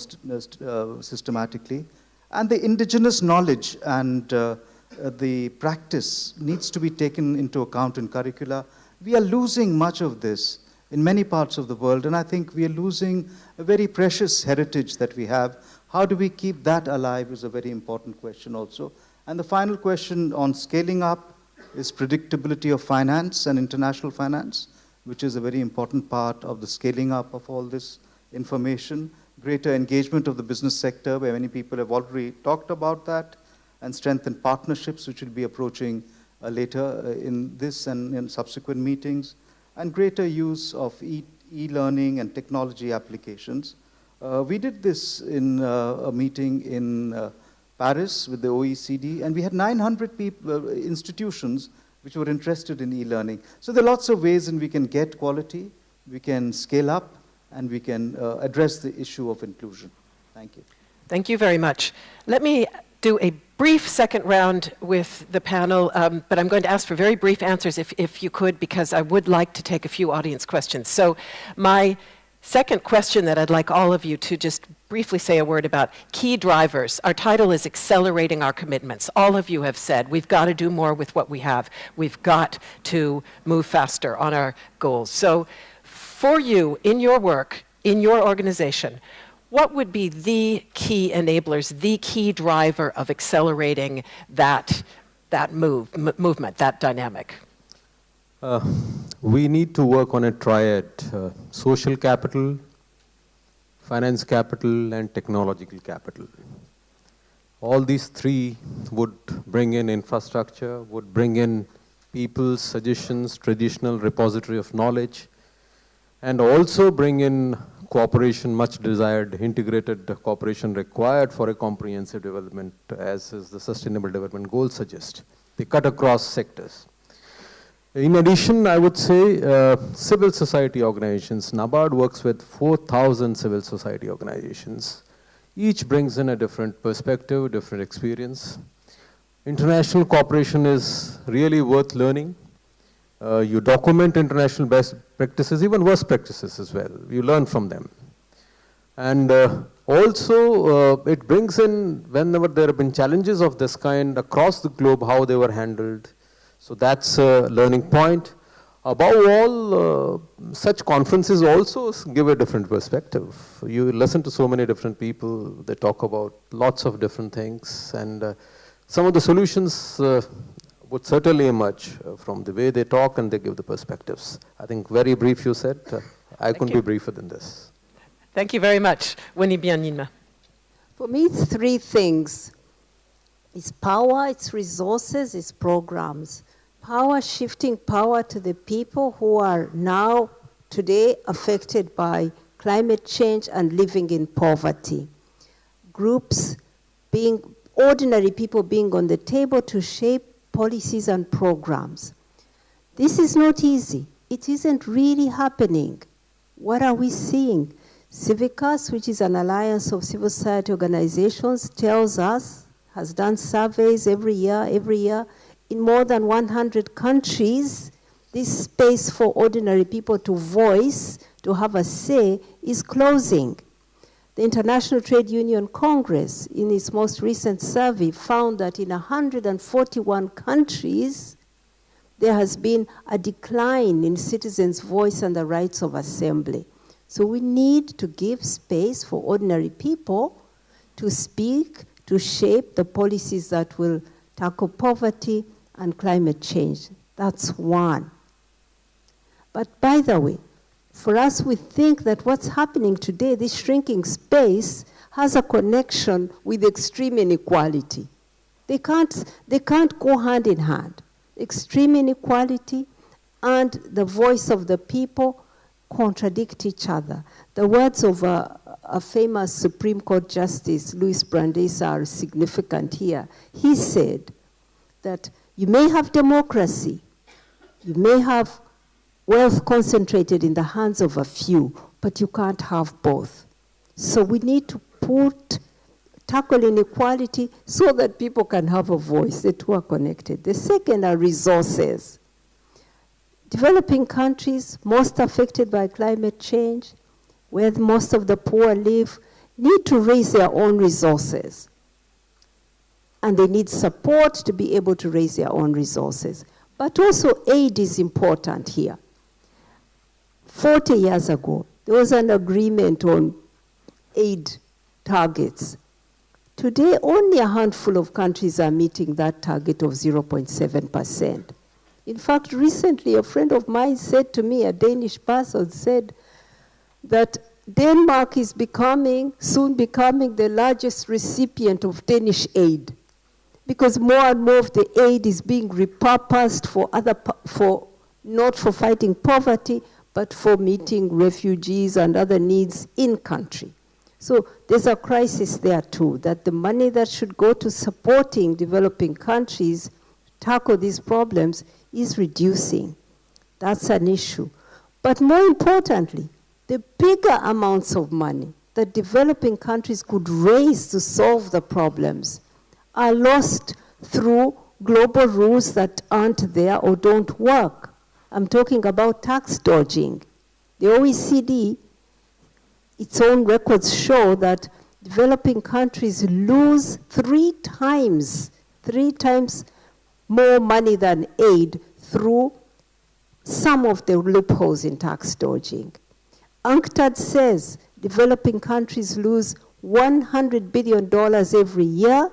systematically. And the indigenous knowledge and the practice needs to be taken into account in curricula. We are losing much of this in many parts of the world, and I think we are losing a very precious heritage that we have. How do we keep that alive is a very important question also. And the final question on scaling up is predictability of finance and international finance, which is a very important part of the scaling up of all this information. Greater engagement of the business sector, where many people have already talked about that, and strengthen partnerships, which will be approaching later in this and in subsequent meetings, and greater use of e-learning and technology applications. We did this in a meeting in Paris with the OECD, and we had 900 institutions which were interested in e-learning. So there are lots of ways in we can get quality, we can scale up, and we can address the issue of inclusion. Thank you. Thank you very much. Let me do a brief second round with the panel, but I'm going to ask for very brief answers if you could, because I would like to take a few audience questions. So my second question that I'd like all of you to just briefly say a word about, key drivers. Our title is Accelerating Our Commitments. All of you have said we've got to do more with what we have. We've got to move faster on our goals. So for you, in your work, in your organization, what would be the key enablers, the key driver of accelerating that movement, that dynamic? We need to work on a triad, social capital, finance capital, and technological capital. All these three would bring in infrastructure, would bring in people's suggestions, traditional repository of knowledge, and also bring in cooperation, much desired, integrated cooperation required for a comprehensive development, as is the Sustainable Development Goals suggest. They cut across sectors. In addition, I would say civil society organizations. NABARD works with 4,000 civil society organizations. Each brings in a different perspective, different experience. International cooperation is really worth learning. You document international best practices, even worst practices as well. You learn from them. And also, it brings in, whenever there have been challenges of this kind across the globe, how they were handled. So that's a learning point. Above all, such conferences also give a different perspective. You listen to so many different people, they talk about lots of different things, and some of the solutions would certainly emerge from the way they talk and they give the perspectives. I think very brief you said. I couldn't be briefer than this. Thank you very much. Winnie, Byanyima. For me, it's three things. It's power, it's resources, it's programs. Power, shifting power to the people who are now, today, affected by climate change and living in poverty. Groups being, ordinary people being on the table to shape policies and programs. This is not easy. It isn't really happening. What are we seeing? Civicus, which is an alliance of civil society organizations, tells us, has done surveys every year, in more than 100 countries, this space for ordinary people to voice, to have a say, is closing. The International Trade Union Congress, in its most recent survey, found that in 141 countries, there has been a decline in citizens' voice and the rights of assembly. So we need to give space for ordinary people to speak, to shape the policies that will tackle poverty and climate change. That's one. But by the way, for us, we think that what's happening today, this shrinking space, has a connection with extreme inequality. They can't go hand in hand. Extreme inequality and the voice of the people contradict each other. The words of a famous Supreme Court Justice, Louis Brandeis, are significant here. He said that you may have democracy, you may have wealth concentrated in the hands of a few, but you can't have both. So we need to tackle inequality so that people can have a voice. The two are connected. The second are resources. Developing countries most affected by climate change, where most of the poor live, need to raise their own resources. And they need support to be able to raise their own resources. But also aid is important here. 40 years ago, there was an agreement on aid targets. Today, only a handful of countries are meeting that target of 0.7%. In fact, recently, a friend of mine said to me, a Danish person said, that Denmark is soon becoming the largest recipient of Danish aid, because more and more of the aid is being repurposed not for fighting poverty, but for meeting refugees and other needs in country. So there's a crisis there too, that the money that should go to supporting developing countries tackle these problems is reducing. That's an issue. But more importantly, the bigger amounts of money that developing countries could raise to solve the problems are lost through global rules that aren't there or don't work. I'm talking about tax dodging. The OECD, its own records show that developing countries lose three times more money than aid through some of the loopholes in tax dodging. UNCTAD says developing countries lose $100 billion every year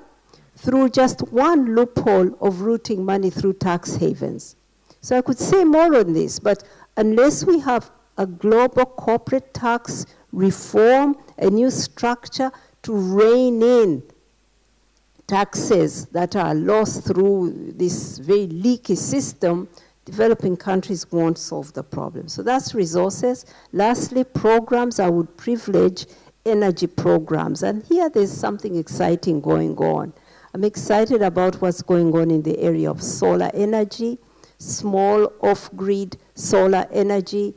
through just one loophole of routing money through tax havens. So I could say more on this, but unless we have a global corporate tax reform, a new structure to rein in taxes that are lost through this very leaky system, developing countries won't solve the problem. So that's resources. Lastly, programs. I would privilege energy programs. And here there's something exciting going on. I'm excited about what's going on in the area of solar energy, small off-grid solar energy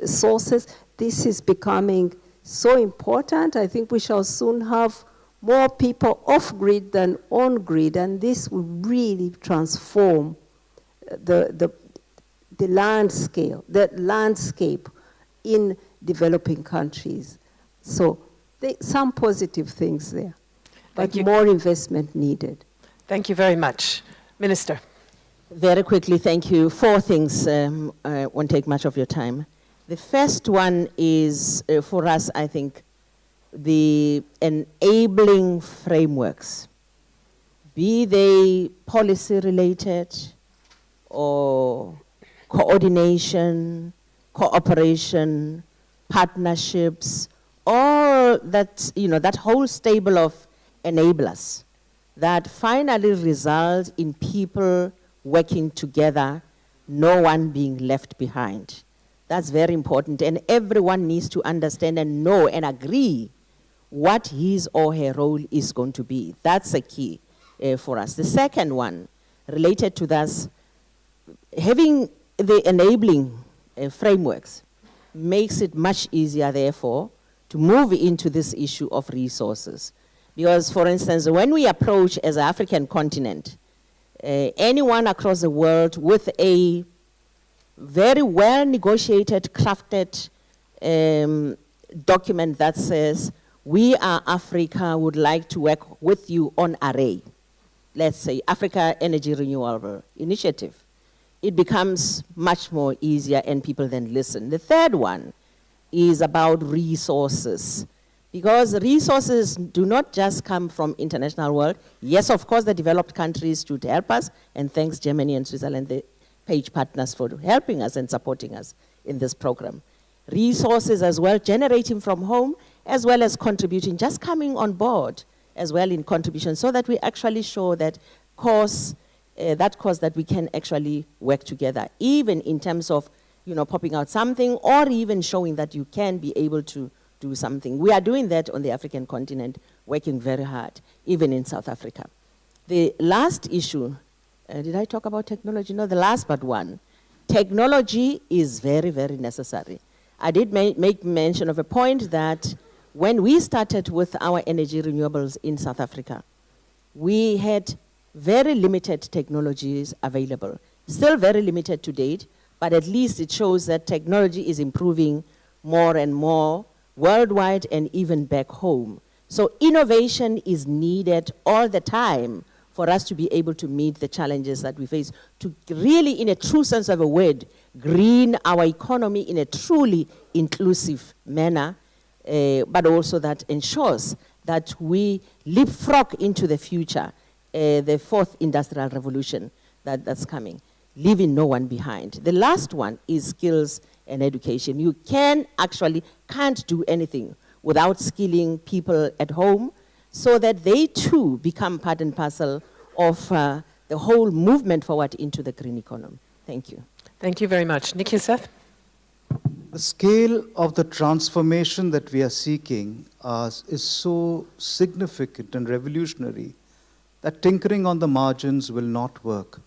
sources. This is becoming so important. I think we shall soon have more people off-grid than on-grid, and this will really transform the landscape in developing countries. So some positive things there, but more investment needed. Thank you very much. Minister. Very quickly, thank you. 4 things, won't take much of your time. The first one is, for us, I think, the enabling frameworks, be they policy-related or coordination, cooperation, partnerships, all that, that whole stable of enablers that finally result in people working together, no one being left behind. That's very important, and everyone needs to understand and know and agree what his or her role is going to be. That's a key for us. The second one, related to this, having the enabling frameworks makes it much easier, therefore, to move into this issue of resources. Because, for instance, when we approach as an African continent, anyone across the world with a very well negotiated, crafted document that says, we are Africa, would like to work with you on array. Let's say Africa Energy Renewable Initiative. it becomes much more easier and people then listen. The third one is about resources. Because resources do not just come from international world. Yes, of course, the developed countries should help us, and thanks Germany and Switzerland, the page partners, for helping us and supporting us in this program. Resources as well, generating from home, as well as contributing, just coming on board as well in contribution, so that we actually show that cause that we can actually work together, even in terms of, popping out something, or even showing that you can be able to do something. We are doing that on the African continent, working very hard, even in South Africa. The last issue, did I talk about technology? No, the last but one. Technology is very, very necessary. I did make mention of a point that when we started with our energy renewables in South Africa, we had very limited technologies available. Still very limited to date, but at least it shows that technology is improving more and more worldwide and even back home. So innovation is needed all the time for us to be able to meet the challenges that we face, to really, in a true sense of a word, green our economy in a truly inclusive manner, but also that ensures that we leapfrog into the future, the fourth industrial revolution that's coming, leaving no one behind. The last one is skills and education. You can't do anything without skilling people at home so that they too become part and parcel of the whole movement forward into the green economy. Thank you. Thank you very much. Nikhil, Seth? The scale of the transformation that we are seeking is so significant and revolutionary that tinkering on the margins will not work.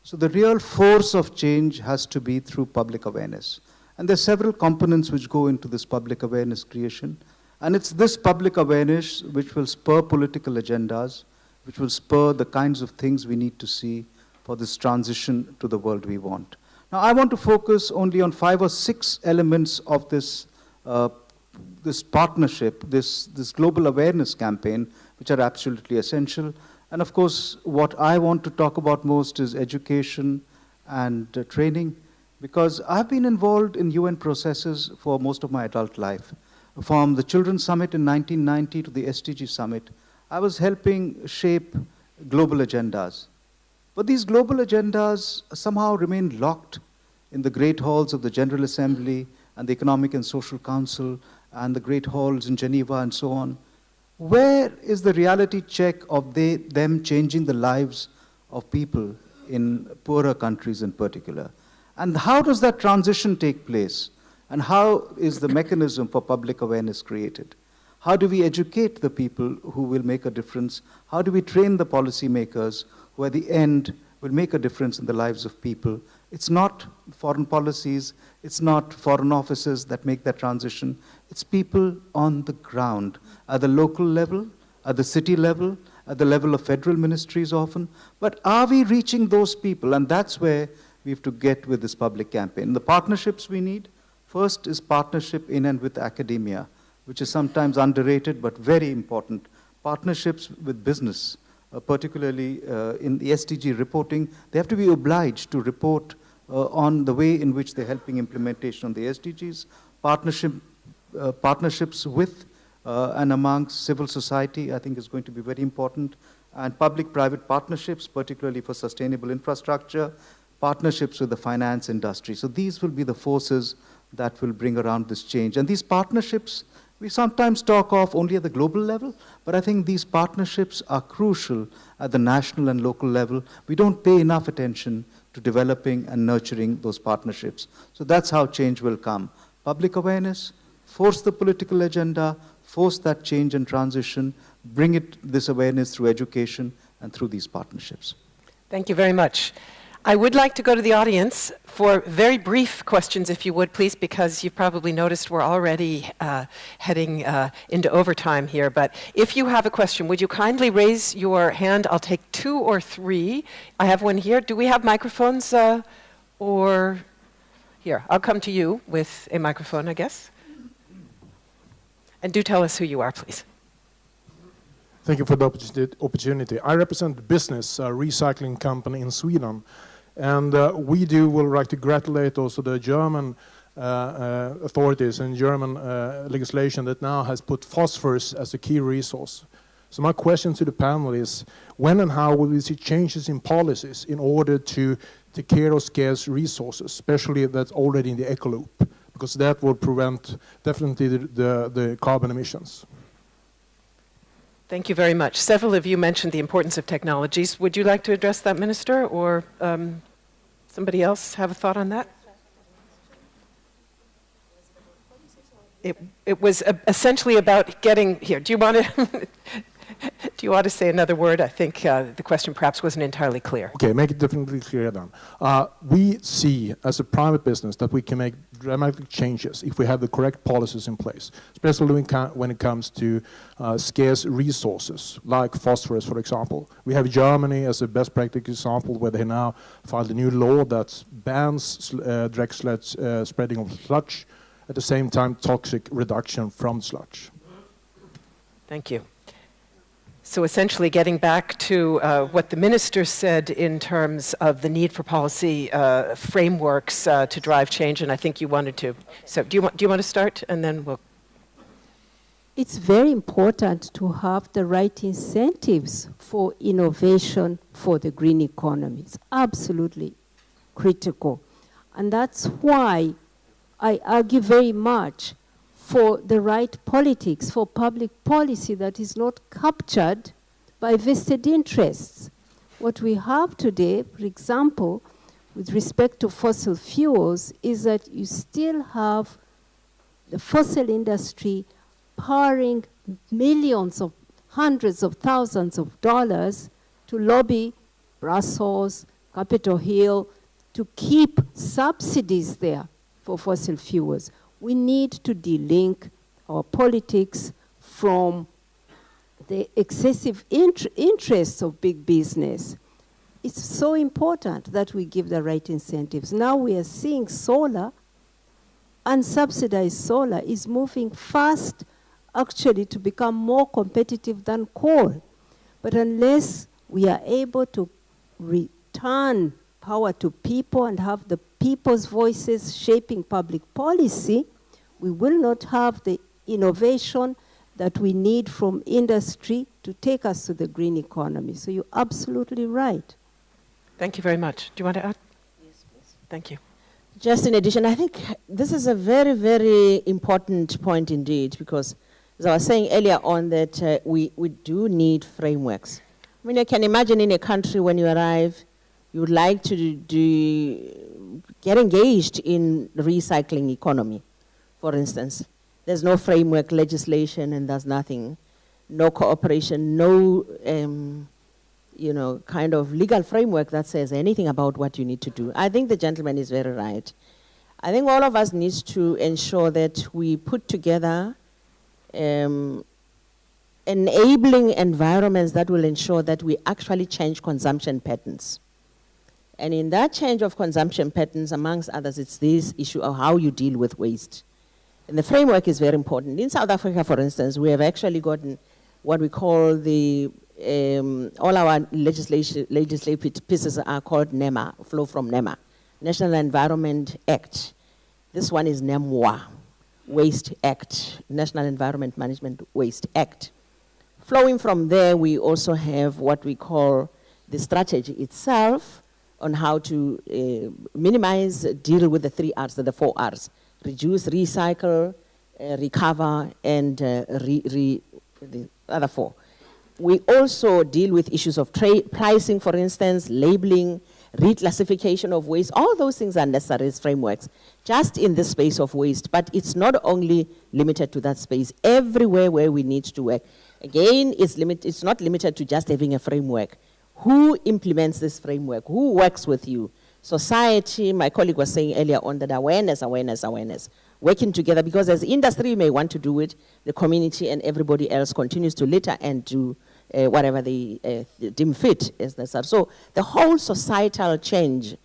So the real force of change has to be through public awareness. And there are several components which go into this public awareness creation. And it's this public awareness which will spur political agendas, which will spur the kinds of things we need to see for this transition to the world we want. Now, I want to focus only on 5 or 6 elements of this, this partnership, this global awareness campaign, which are absolutely essential. And of course, what I want to talk about most is education and training, because I've been involved in UN processes for most of my adult life. From the Children's Summit in 1990 to the SDG Summit, I was helping shape global agendas. But these global agendas somehow remain locked in the great halls of the General Assembly and the Economic and Social Council and the great halls in Geneva and so on. Where is the reality check of them changing the lives of people in poorer countries in particular? And how does that transition take place? And how is the mechanism for public awareness created? How do we educate the people who will make a difference? How do we train the policymakers who at the end will make a difference in the lives of people? It's not foreign policies, it's not foreign offices that make that transition. It's people on the ground, at the local level, at the city level, at the level of federal ministries often. But are we reaching those people? And that's where we have to get with this public campaign. The partnerships we need, first is partnership in and with academia, which is sometimes underrated but very important. Partnerships with business, particularly in the SDG reporting, they have to be obliged to report on the way in which they're helping implementation on the SDGs. Partnerships with and amongst civil society, I think, is going to be very important. And public-private partnerships, particularly for sustainable infrastructure, partnerships with the finance industry. So these will be the forces that will bring around this change. And these partnerships, we sometimes talk of only at the global level, but I think these partnerships are crucial at the national and local level. We don't pay enough attention to developing and nurturing those partnerships. So that's how change will come. Public awareness, force the political agenda, force that change and transition, bring this awareness through education and through these partnerships. Thank you very much. I would like to go to the audience for very brief questions, if you would, please, because you've probably noticed we're already heading into overtime here. But if you have a question, would you kindly raise your hand? I'll take 2 or 3. I have one here. Do we have microphones? Or here, I'll come to you with a microphone, I guess. And do tell us who you are, please. Thank you for the opportunity. I represent a business, a recycling company in Sweden. And will like to congratulate also the German authorities and German legislation that now has put phosphorus as a key resource. So my question to the panel is, when and how will we see changes in policies in order to take care of scarce resources, especially that's already in the eco loop, because that will prevent definitely the carbon emissions. Thank you very much. Several of you mentioned the importance of technologies. Would you like to address that, Minister, or somebody else have a thought on that? It was essentially about getting here. Do you want to do you want to say another word? I think the question perhaps wasn't entirely clear. Okay, make it definitely clear then. We see as a private business that we can make dramatic changes if we have the correct policies in place, especially when it comes to scarce resources, like phosphorus, for example. We have Germany as a best practice example, where they now filed a new law that bans direct spreading of sludge, at the same time toxic reduction from sludge. Thank you. So essentially getting back to what the minister said in terms of the need for policy frameworks to drive change, and I think you wanted to. So do you want to start, and then we'll... It's very important to have the right incentives for innovation for the green economy. It's absolutely critical. And that's why I argue very much for the right politics, for public policy that is not captured by vested interests. What we have today, for example, with respect to fossil fuels, is that you still have the fossil industry powering millions of, hundreds of thousands of dollars to lobby Brussels, Capitol Hill, to keep subsidies there for fossil fuels. We need to delink our politics from the excessive interests of big business. It's so important that we give the right incentives. Now we are seeing solar, unsubsidized solar is moving fast actually to become more competitive than coal. But unless we are able to return power to people and have the people's voices shaping public policy, we will not have the innovation that we need from industry to take us to the green economy. So you're absolutely right. Thank you very much. Do you want to add? Yes, please. Thank you. Just in addition, I think this is a very, very important point indeed, because as I was saying earlier on that we do need frameworks. I mean, I can imagine in a country when you arrive, you would like to get engaged in the recycling economy, for instance. There's no framework legislation and there's nothing, no cooperation, no kind of legal framework that says anything about what you need to do. I think the gentleman is very right. I think all of us need to ensure that we put together enabling environments that will ensure that we actually change consumption patterns. And in that change of consumption patterns, amongst others, it's this issue of how you deal with waste. And the framework is very important. In South Africa, for instance, we have actually gotten what we call the, all our legislative pieces are called NEMA, flow from NEMA, National Environment Act. This one is NEMWA, Waste Act, National Environment Management Waste Act. Flowing from there, we also have what we call the strategy itself on how to minimize, deal with the 3 R's, the 4 R's. Reduce, recycle, recover, and the other 4. We also deal with issues of pricing, for instance, labeling, reclassification of waste. All those things are necessary as frameworks, just in the space of waste. But it's not only limited to that space. Everywhere where we need to work. Again, it's not limited to just having a framework. Who implements this framework? Who works with you? Society, my colleague was saying earlier on that awareness. Working together, because as industry may want to do it, the community and everybody else continues to litter and do whatever they deem fit as necessary. So the whole societal change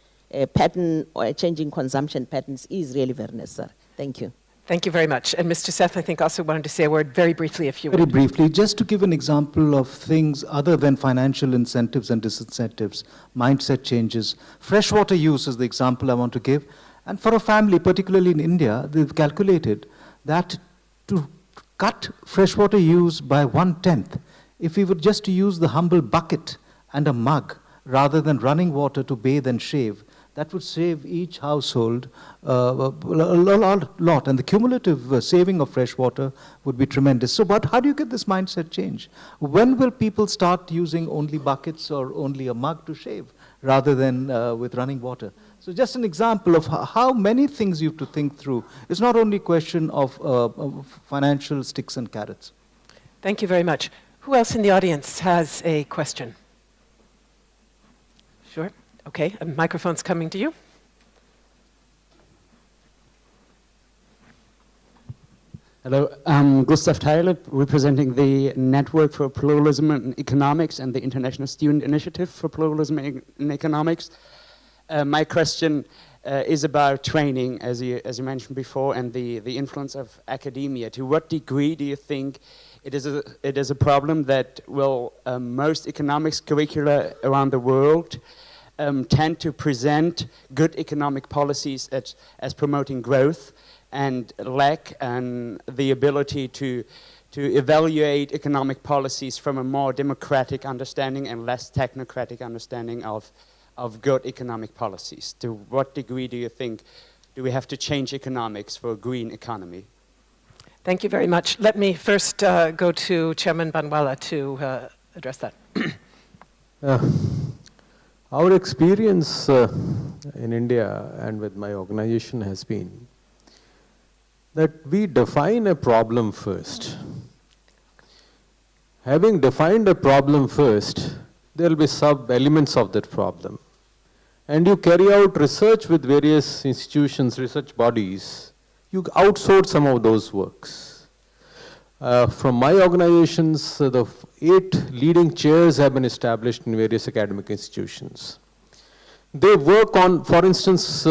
pattern or changing consumption patterns is really very necessary. Thank you. Thank you very much. And Mr. Seth, I think, also wanted to say a word very briefly, if you would. Very briefly, just to give an example of things other than financial incentives and disincentives, mindset changes. Freshwater use is the example I want to give. And for a family, particularly in India, they've calculated that to cut freshwater use by 1/10, if we were just to use the humble bucket and a mug rather than running water to bathe and shave, that would save each household a lot, and the cumulative saving of fresh water would be tremendous. So, but how do you get this mindset change? When will people start using only buckets or only a mug to shave rather than with running water? So just an example of how many things you have to think through. It's not only a question of financial sticks and carrots. Thank you very much. Who else in the audience has a question? Sure. Okay, a microphone's coming to you. Hello, I'm Gustav Tyler, representing the Network for Pluralism in Economics and the International Student Initiative for Pluralism in Economics. My question is about training, as you mentioned before, and the influence of academia. To what degree do you think it is a problem that most economics curricula around the world tend to present good economic policies as promoting growth and lack the ability to evaluate economic policies from a more democratic understanding and less technocratic understanding of good economic policies? To what degree do you think do we have to change economics for a green economy? Thank you very much. Let me first go to Chairman Bhanwala to address that. Our experience in India and with my organization has been that we define a problem first. Having defined a problem first, there will be sub-elements of that problem. And you carry out research with various institutions, research bodies. You outsource some of those works. From my organizations, the 8 leading chairs have been established in various academic institutions. They work on, for instance,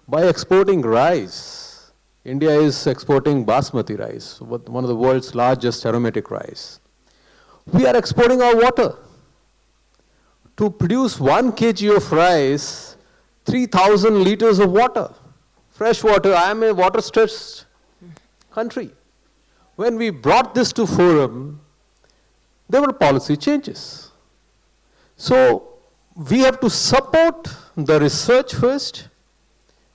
by exporting rice. India is exporting basmati rice, one of the world's largest aromatic rice. We are exporting our water. To produce 1 kg of rice, 3,000 liters of water. Fresh water. I am a water-stressed country. When we brought this to forum, there were policy changes. So we have to support the research first,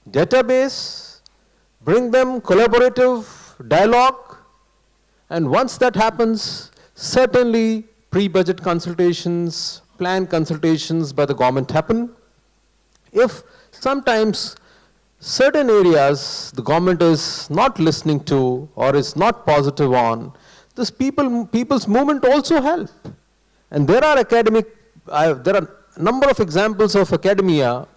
database, bring them collaborative dialogue, and once that happens, certainly pre-budget consultations, plan consultations by the government happen. If sometimes certain areas the government is not listening to or is not positive on, this people's movement also help. And there are there are a number of examples of academia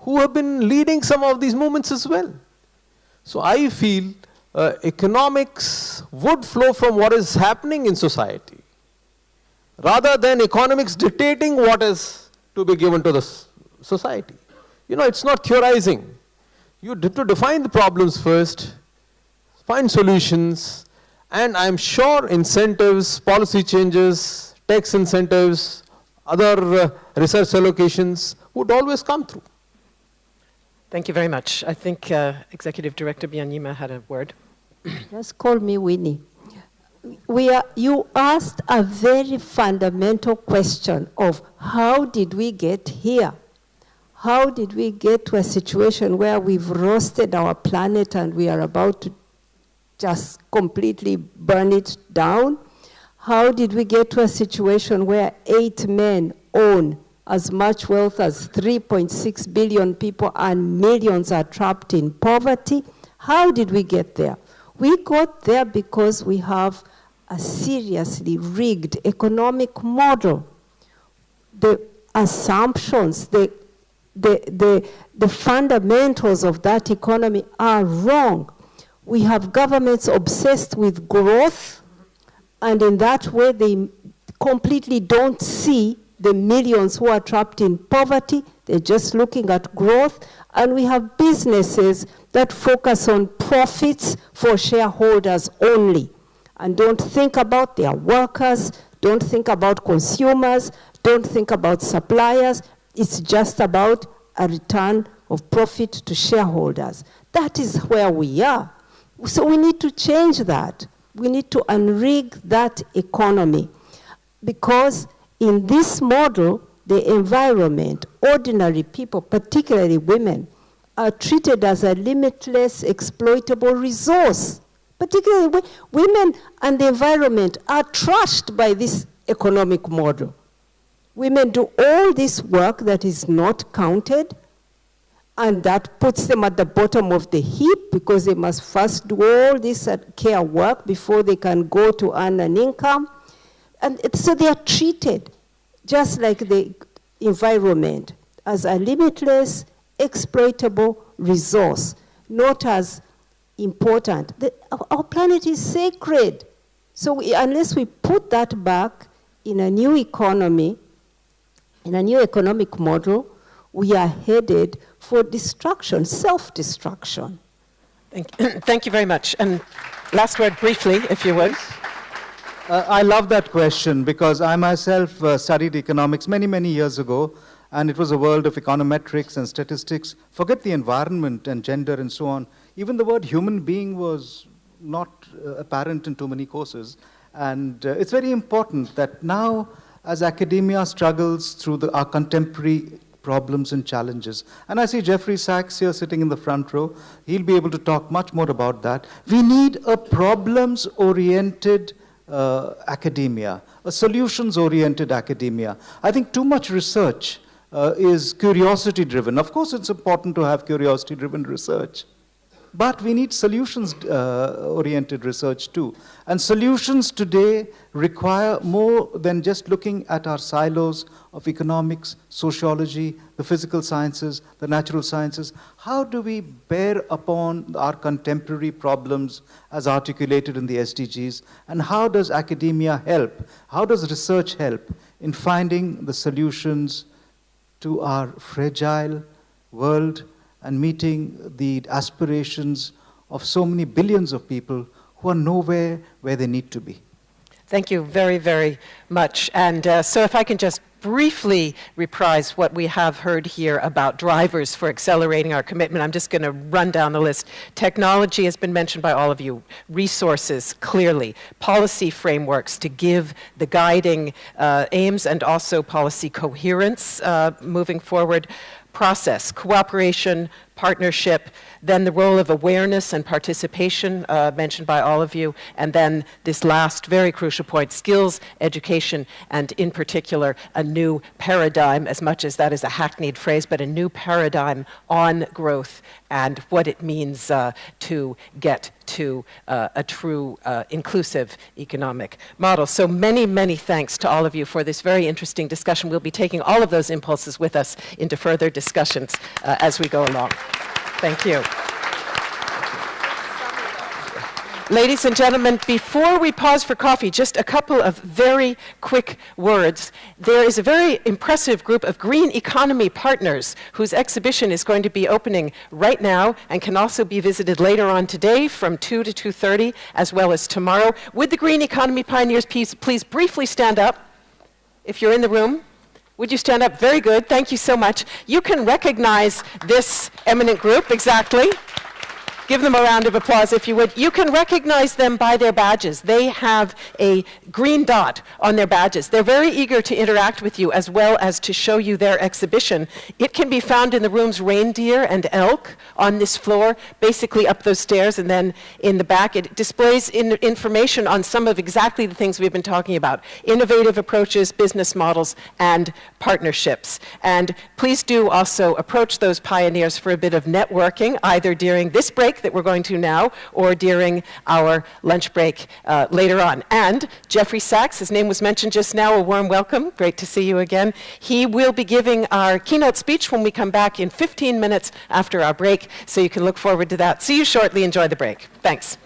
who have been leading some of these movements as well. So I feel economics would flow from what is happening in society, rather than economics dictating what is to be given to the society. You know, it's not theorizing. You have to define the problems first, find solutions, and I'm sure incentives, policy changes, tax incentives, other research allocations would always come through. Thank you very much. I think Executive Director Byanyima had a word. Just call me Winnie. You asked a very fundamental question of how did we get here? How did we get to a situation where we've roasted our planet and we are about to just completely burn it down? How did we get to a situation where 8 men own as much wealth as 3.6 billion people and millions are trapped in poverty? How did we get there? We got there because we have a seriously rigged economic model. The assumptions, the fundamentals of that economy are wrong. We have governments obsessed with growth, and in that way they completely don't see the millions who are trapped in poverty. They're just looking at growth. And we have businesses that focus on profits for shareholders only and don't think about their workers, don't think about consumers, don't think about suppliers. It's just about a return of profit to shareholders. That is where we are. So we need to change that. We need to unrig that economy, because in this model, the environment, ordinary people, particularly women, are treated as a limitless, exploitable resource. Particularly women and the environment are trashed by this economic model. Women do all this work that is not counted, and that puts them at the bottom of the heap because they must first do all this care work before they can go to earn an income. And so they are treated just like the environment as a limitless, exploitable resource, not as important. Our planet is sacred. So unless we put that back in a new economy, in a new economic model, we are headed for destruction, self-destruction. Thank you very much. And last word briefly, if you would. I love that question because I myself studied economics many, many years ago, and it was a world of econometrics and statistics. Forget the environment and gender and so on. Even the word human being was not apparent in too many courses. And it's very important that now, as academia struggles through our contemporary problems and challenges, and I see Jeffrey Sachs here sitting in the front row, he'll be able to talk much more about that. We need a problems-oriented academia, a solutions-oriented academia. I think too much research is curiosity-driven. Of course, it's important to have curiosity-driven research, but we need solutions-oriented research too. And solutions today require more than just looking at our silos of economics, sociology, the physical sciences, the natural sciences. How do we bear upon our contemporary problems as articulated in the SDGs? And how does academia help? How does research help in finding the solutions to our fragile world and meeting the aspirations of so many billions of people who are nowhere where they need to be? Thank you very, very much. And so if I can just briefly reprise what we have heard here about drivers for accelerating our commitment. I'm just going to run down the list. Technology has been mentioned by all of you. Resources, clearly. Policy frameworks to give the guiding aims and also policy coherence moving forward. Process, cooperation, partnership, then the role of awareness and participation mentioned by all of you, and then this last very crucial point, skills, education, and in particular, a new paradigm, as much as that is a hackneyed phrase, but a new paradigm on growth and what it means to get to a true inclusive economic model. So many, many thanks to all of you for this very interesting discussion. We'll be taking all of those impulses with us into further discussions as we go along. Thank you. Ladies and gentlemen, before we pause for coffee, just a couple of very quick words. There is a very impressive group of green economy partners whose exhibition is going to be opening right now and can also be visited later on today from 2 to 2:30, as well as tomorrow. Would the green economy pioneers please briefly stand up if you're in the room? Would you stand up? Very good. Thank you so much. You can recognize this eminent group, exactly. Give them a round of applause if you would. You can recognize them by their badges. They have a green dot on their badges. They're very eager to interact with you as well as to show you their exhibition. It can be found in the rooms Reindeer and Elk on this floor, basically up those stairs, and then in the back. It displays information on some of exactly the things we've been talking about: innovative approaches, business models, and partnerships. And please do also approach those pioneers for a bit of networking, either during this break that we're going to now, or during our lunch break later on. And Jeffrey Sachs, his name was mentioned just now, a warm welcome. Great to see you again. He will be giving our keynote speech when we come back in 15 minutes after our break, so you can look forward to that. See you shortly. Enjoy the break. Thanks.